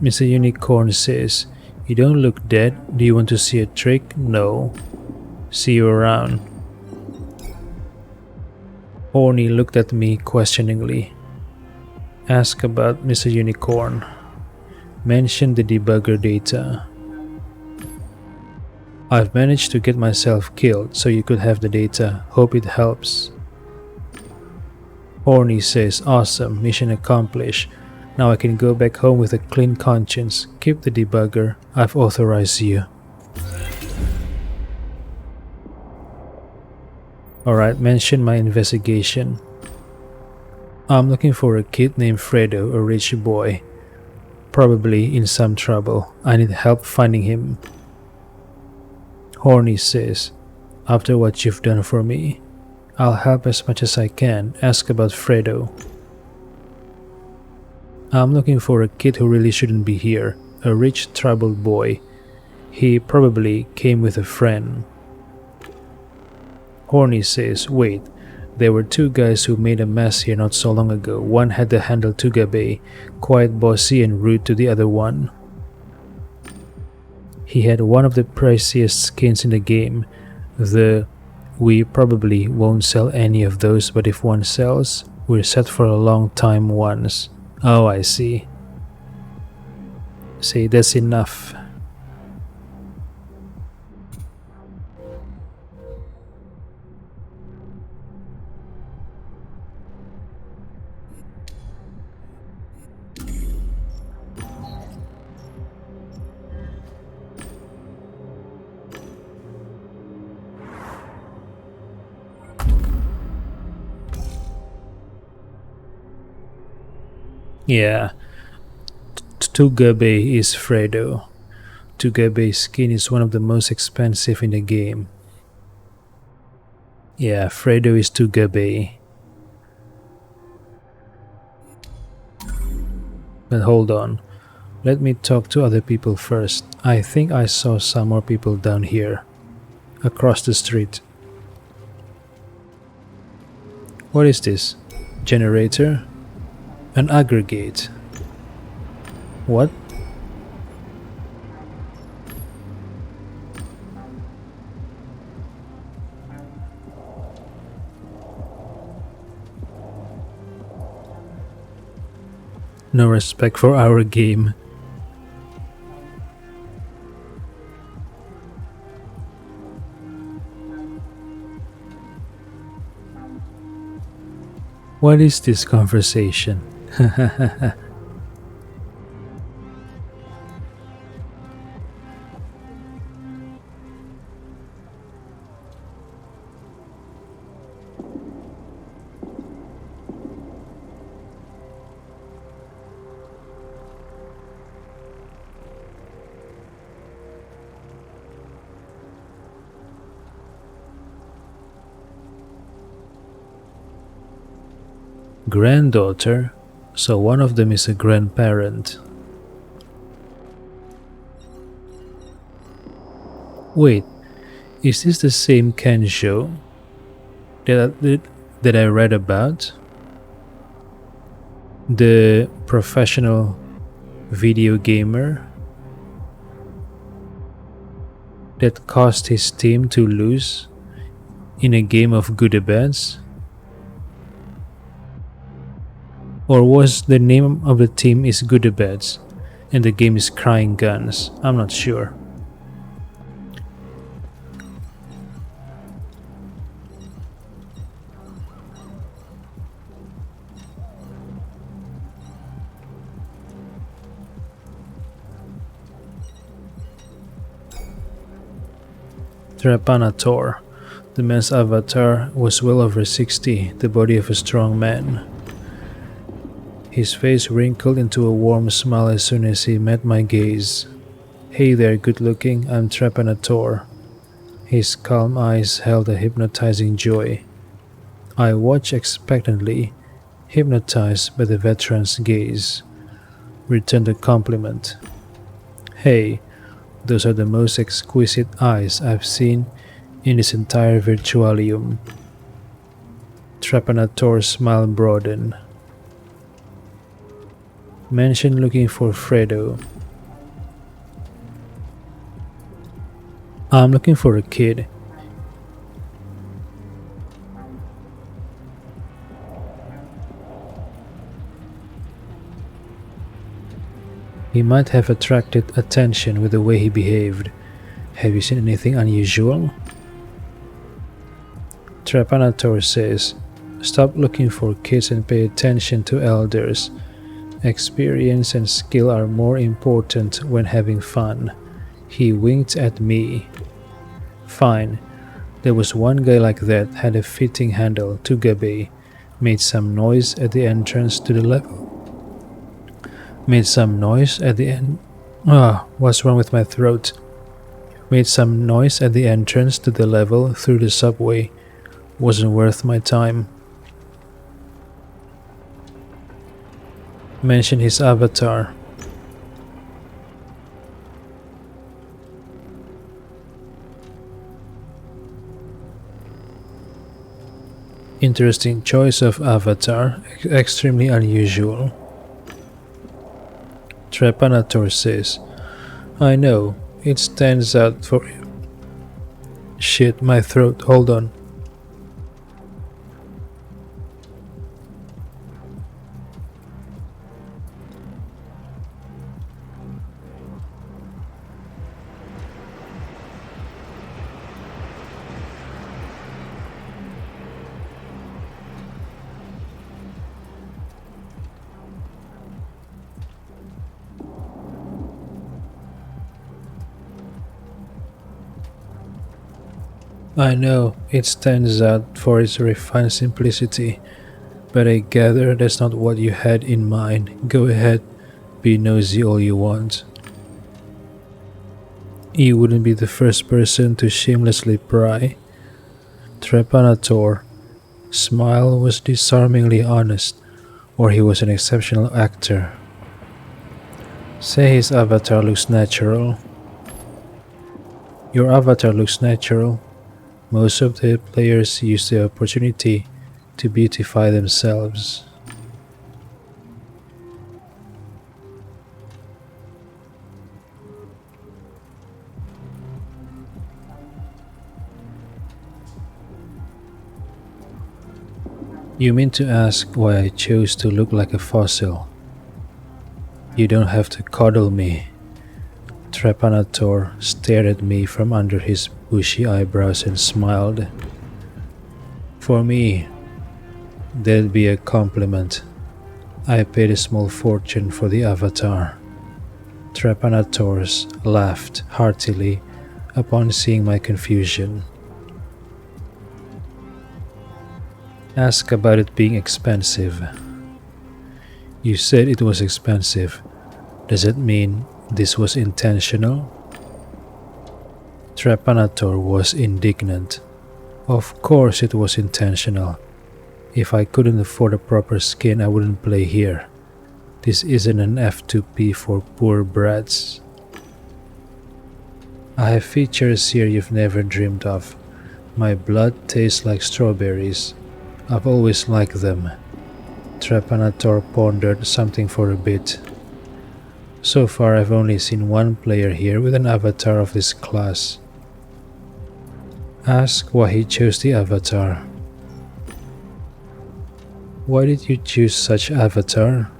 Mr. Unicorn says, you don't look dead. Do you want to see a trick? No. See you around. Horny looked at me questioningly. Ask about Mr. Unicorn. Mention the debugger data. I've managed to get myself killed so you could have the data. Hope it helps. Horny says, awesome, mission accomplished. Now I can go back home with a clean conscience. Keep the debugger. I've authorized you. Alright, mention my investigation. I'm looking for a kid named Fredo, a rich boy. Probably in some trouble. I need help finding him. Horny says, after what you've done for me, I'll help as much as I can. Ask about Fredo. I'm looking for a kid who really shouldn't be here. A rich, troubled boy. He probably came with a friend. Horny says, wait, there were two guys who made a mess here not so long ago. One had the handle Tugabe, quite bossy and rude to the other one. He had one of the priciest skins in the game, the We probably won't sell any of those, but if one sells, we're set for a long time once. Oh, I see. See, that's enough. Yeah, Tugabe is Fredo. Tugabe skin is one of the most expensive in the game. Yeah, Fredo is Tugabe. But hold on, let me talk to other people first. I think I saw some more people down here, across the street. What is this? Generator? An aggregate? What? No respect for our game. What is this conversation? Granddaughter? So one of them is a grandparent. Wait, is this the same Kensho that I read about? The professional video gamer that caused his team to lose in a game of Goodabeds? Or was the name of the team is Goodabeds and the game is Crying Guns? I'm not sure. Trepanator. The man's avatar was well over 60, the body of a strong man. His face wrinkled into a warm smile as soon as he met my gaze. Hey there, good looking, I'm Trepanator. His calm eyes held a hypnotizing joy. I watched expectantly, hypnotized by the veteran's gaze. Returned the compliment. Hey, those are the most exquisite eyes I've seen in this entire Virtualium. Trepanator's smile broadened. Mention looking for Fredo. I'm looking for a kid. He might have attracted attention with the way he behaved. Have you seen anything unusual? Trepanator says, stop looking for kids and pay attention to elders. Experience and skill are more important when having fun. He winked at me. Fine. There was one guy like that, had a fitting handle, Tugabe. Made some noise at the entrance to the level. Made some noise at the end. What's wrong with my throat? Made some noise at the entrance to the level through the subway. Wasn't worth my time. Mention his avatar. Interesting choice of avatar, extremely unusual. Trepanator says, I know, it stands out for... Shit, my throat, hold on. I know it stands out for its refined simplicity, but I gather that's not what you had in mind. Go ahead, be nosy all you want. You wouldn't be the first person to shamelessly pry. Trepanator smile was disarmingly honest, or he was an exceptional actor. Say his avatar looks natural. Your avatar looks natural. Most of the players use the opportunity to beautify themselves. You mean to ask why I chose to look like a fossil? You don't have to coddle me. Trepanator stared at me from under his bushy eyebrows and smiled. For me, that'd be a compliment. I paid a small fortune for the avatar. Trepanators laughed heartily upon seeing my confusion. Ask about it being expensive. You said it was expensive. Does it mean this was intentional? Trepanator was indignant. Of course it was intentional. If I couldn't afford a proper skin, I wouldn't play here. This isn't an F2P for poor brats. I have features here you've never dreamed of. My blood tastes like strawberries. I've always liked them. Trepanator pondered something for a bit. So far I've only seen one player here with an avatar of this class. Ask why he chose the avatar. Why did you choose such avatar?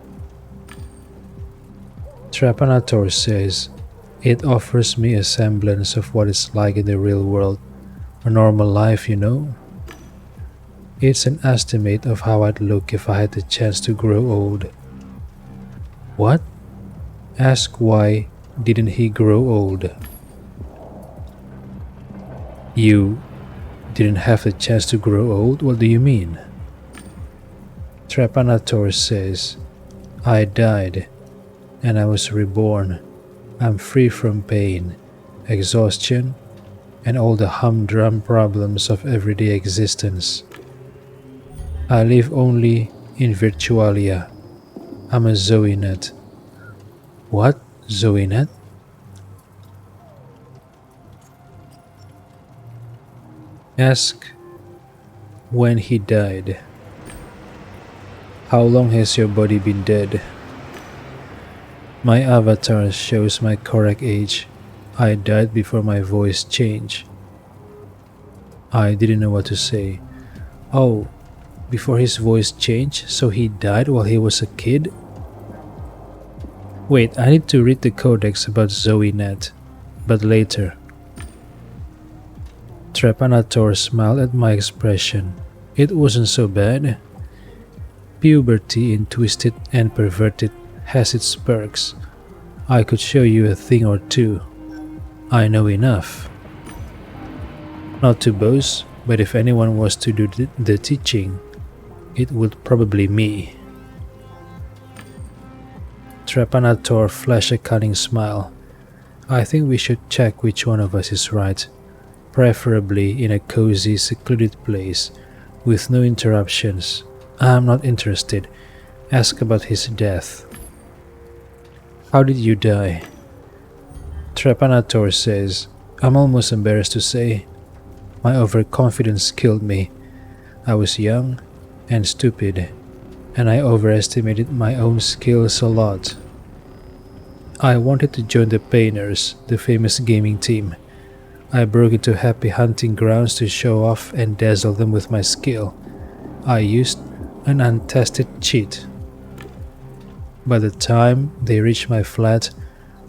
Trepanator says, it offers me a semblance of what it's like in the real world, a normal life, you know. It's an estimate of how I'd look if I had the chance to grow old. What? Ask why didn't he grow old? You didn't have the chance to grow old? What do you mean? Trepanator says, I died, and I was reborn. I'm free from pain, exhaustion, and all the humdrum problems of everyday existence. I live only in Virtualia. I'm a Zoenet. What? Zoenet? Ask when he died. How long has your body been dead? My avatar shows my correct age. I died before my voice changed. I didn't know what to say. Oh, before his voice changed, so he died while he was a kid? Wait, I need to read the codex about Zoenet, but later. Trepanator smiled at my expression. It wasn't so bad. Puberty in Twisted and Perverted has its perks. I could show you a thing or two. I know enough. Not to boast, but if anyone was to do the teaching, it would probably me. Trepanator flashed a cunning smile. I think we should check which one of us is right, preferably in a cozy, secluded place, with no interruptions. I'm not interested. Ask about his death. How did you die? Trepanator says, I'm almost embarrassed to say. My overconfidence killed me. I was young and stupid, and I overestimated my own skills a lot. I wanted to join the Painters, the famous gaming team. I broke into Happy Hunting Grounds to show off and dazzle them with my skill. I used an untested cheat. By the time they reached my flat,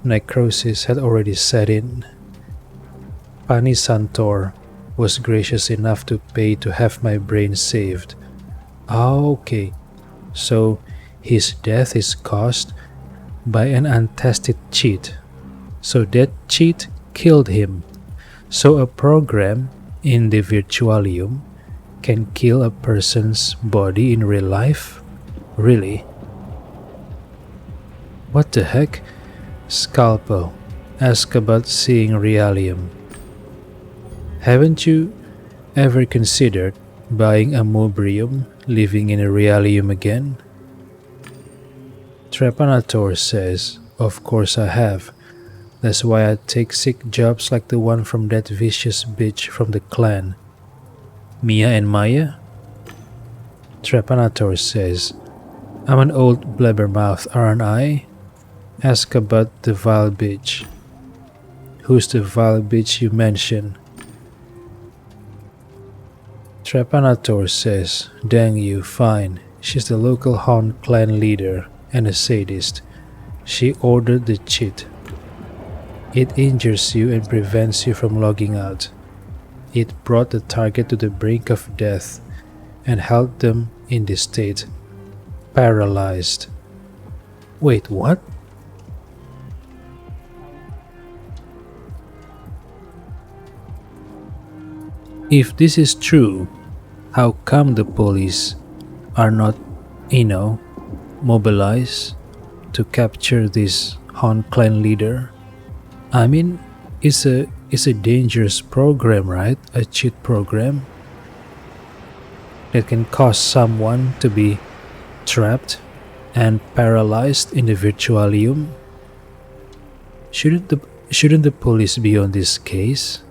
necrosis had already set in. Pani Santor was gracious enough to pay to have my brain saved. Okay, so his death is caused by an untested cheat. So that cheat killed him. So a program in the virtualium can kill a person's body in real life? Really? What the heck? Scalpel. Ask about seeing realium. Haven't you ever considered buying a mobrium, living in a realium again? Trepanator says, of course I have. That's why I take sick jobs like the one from that vicious bitch from the clan. Mia and Maya? Trepanator says, I'm an old blabbermouth, aren't I? Ask about the vile bitch. Who's the vile bitch you mention? Trepanator says, dang you, fine. She's the local Han clan leader and a sadist. She ordered the cheat. It injures you and prevents you from logging out. It brought the target to the brink of death and held them in this state, paralyzed. Wait, what? If this is true, how come the police are not, mobilized to capture this Han clan leader? I mean, it's a dangerous program, right? A cheat program that can cause someone to be trapped and paralyzed in the virtualium. Shouldn't the police be on this case?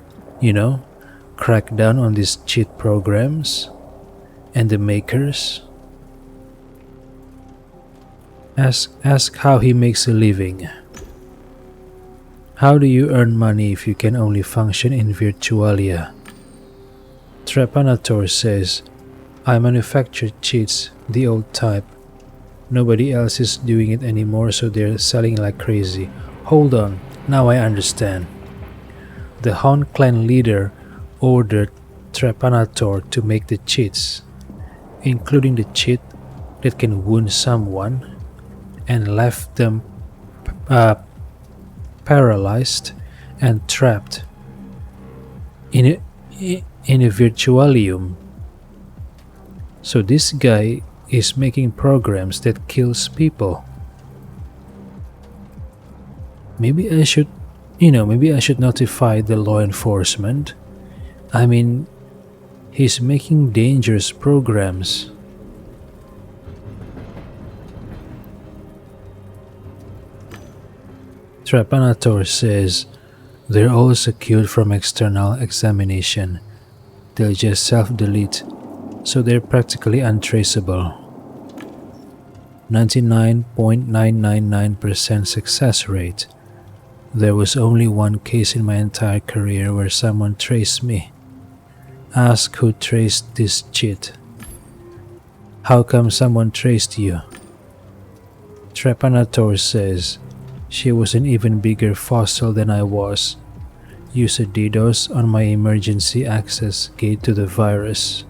Crack down on these cheat programs and the makers. Ask how he makes a living. How do you earn money if you can only function in Virtualia? Trepanator says, I manufacture cheats, the old type. Nobody else is doing it anymore, so they're selling like crazy. Hold on, now I understand. The Han clan leader ordered Trepanator to make the cheats, including the cheat that can wound someone, and left them paralyzed and trapped in a virtualium. So this guy is making programs that kills people. Maybe I should notify the law enforcement. I mean, he's making dangerous programs. Trepanator says, they're all secured from external examination. They'll just self-delete, so they're practically untraceable. 99.999% success rate. There was only one case in my entire career where someone traced me. Ask who traced this cheat. How come someone traced you? Trepanator says, she was an even bigger fossil than I was. Use a DDoS on my emergency access gate to the virus.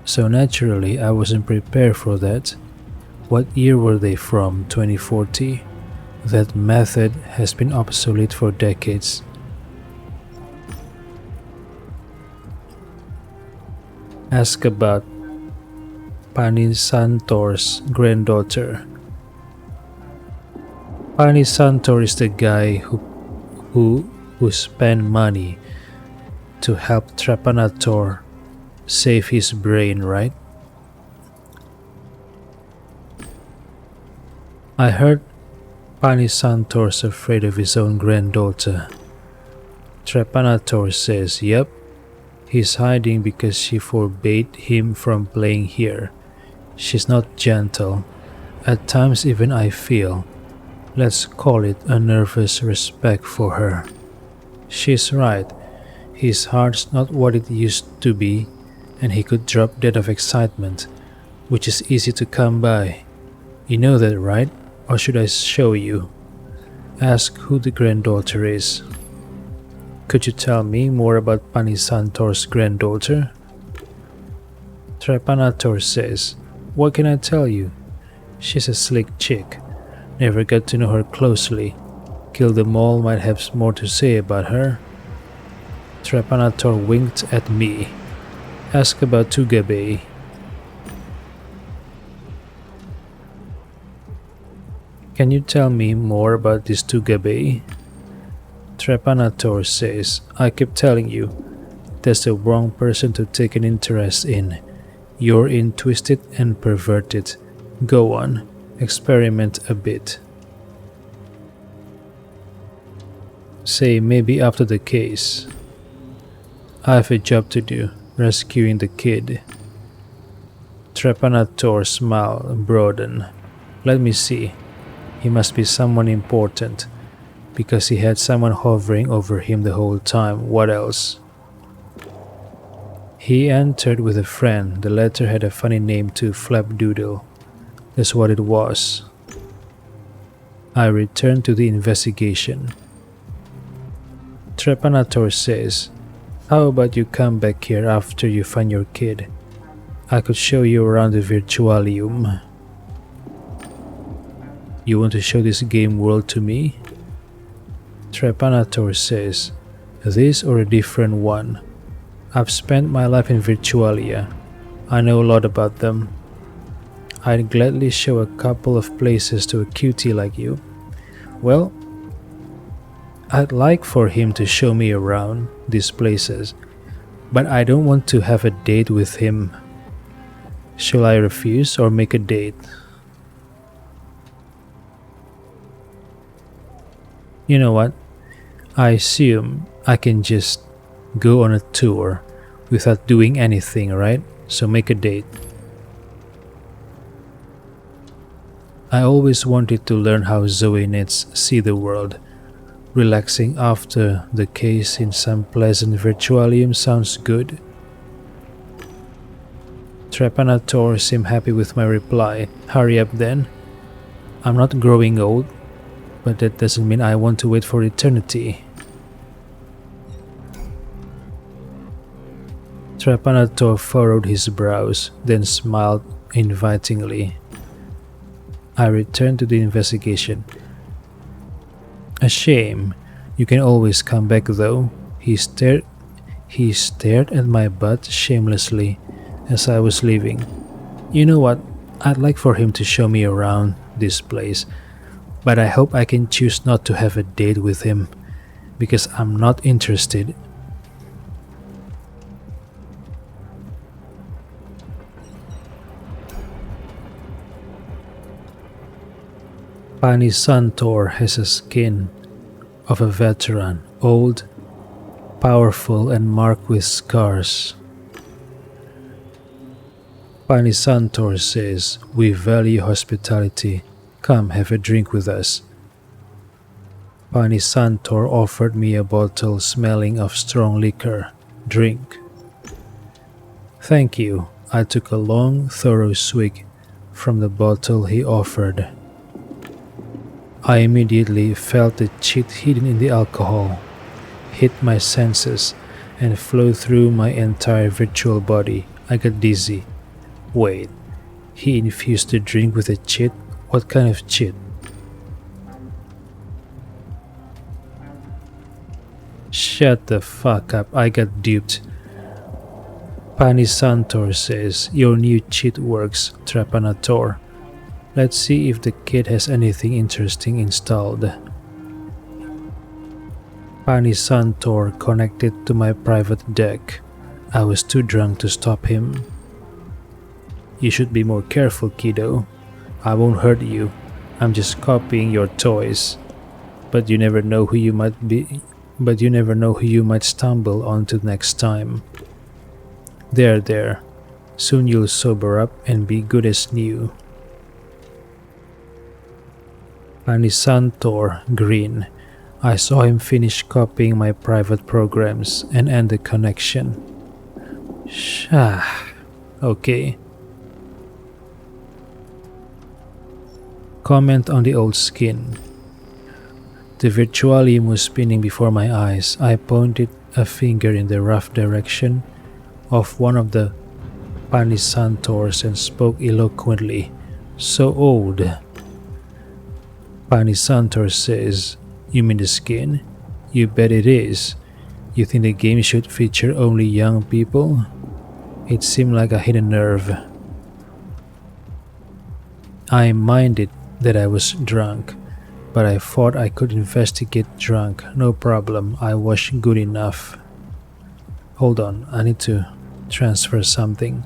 So naturally, I wasn't prepared for that. What year were they from? 2040? That method has been obsolete for decades. Ask about Panisantor's granddaughter. Panisantor is the guy who spent money to help Trepanator save his brain, right? I heard Panisantor's afraid of his own granddaughter. Trepanator says, yep, he's hiding because she forbade him from playing here. She's not gentle. At times even I feel, let's call it a nervous respect for her. She's right. His heart's not what it used to be, and he could drop dead of excitement, which is easy to come by. You know that, right? Or should I show you? Ask who the granddaughter is. Could you tell me more about Panisantor's granddaughter? Trepanator says, what can I tell you? She's a slick chick. Never got to know her closely. Kill them all might have more to say about her. Trepanator winked at me. Ask about Tugabe. Can you tell me more about this Tugabe? Trepanator says, I keep telling you, that's the wrong person to take an interest in. You're in twisted and perverted. Go on, experiment a bit. Say maybe after the case. I have a job to do, rescuing the kid. Trepanator's smile broadened. Let me see. He must be someone important, because he had someone hovering over him the whole time. What else? He entered with a friend. The letter had a funny name too, Flapdoodle. That's what it was. I returned to the investigation. Trepanator says, how about you come back here after you find your kid? I could show you around the Virtualium. You want to show this game world to me? Trepanator says, this or a different one? I've spent my life in Virtualia. I know a lot about them. I'd gladly show a couple of places to a cutie like you. Well, I'd like for him to show me around these places, but I don't want to have a date with him. Shall I refuse or make a date? You know what? I assume I can just go on a tour without doing anything, right? So make a date. I always wanted to learn how Zoanids see the world. Relaxing after the case in some pleasant Virtualium sounds good. Trepanator seemed happy with my reply. Hurry up then. I'm not growing old, but that doesn't mean I want to wait for eternity. Trepanator furrowed his brows, then smiled invitingly. I returned to the investigation. A shame. You can always come back though. He stared at my butt shamelessly as I was leaving. You know what? I'd like for him to show me around this place, but I hope I can choose not to have a date with him, because I'm not interested. Panisantor has the skin of a veteran, old, powerful, and marked with scars. Panisantor says, we value hospitality. Come have a drink with us. Panisantor offered me a bottle smelling of strong liquor. Drink. Thank you. I took a long, thorough swig from the bottle he offered. I immediately felt the cheat hidden in the alcohol, hit my senses, and flow through my entire virtual body. I got dizzy. Wait, he infused the drink with a cheat? What kind of cheat? Shut the fuck up, I got duped. Panisantor says, your new cheat works, Trepanator. Let's see if the kid has anything interesting installed. Panisantor connected to my private deck. I was too drunk to stop him. You should be more careful, kiddo. I won't hurt you. I'm just copying your toys. But you never know who you might be. But you never know who you might stumble onto next time. There. Soon you'll sober up and be good as new. Panisantor grinned. I saw him finish copying my private programs and end the connection. Shah. Okay. Comment on the old skin. The Virtualium was spinning before my eyes. I pointed a finger in the rough direction of one of the Panisantors and spoke eloquently. So old. Panisantor says, you mean the skin? You bet it is. You think the game should feature only young people? It seemed like a hidden nerve. I minded that I was drunk, but I thought I could investigate drunk, no problem, I was good enough. Hold on, I need to transfer something.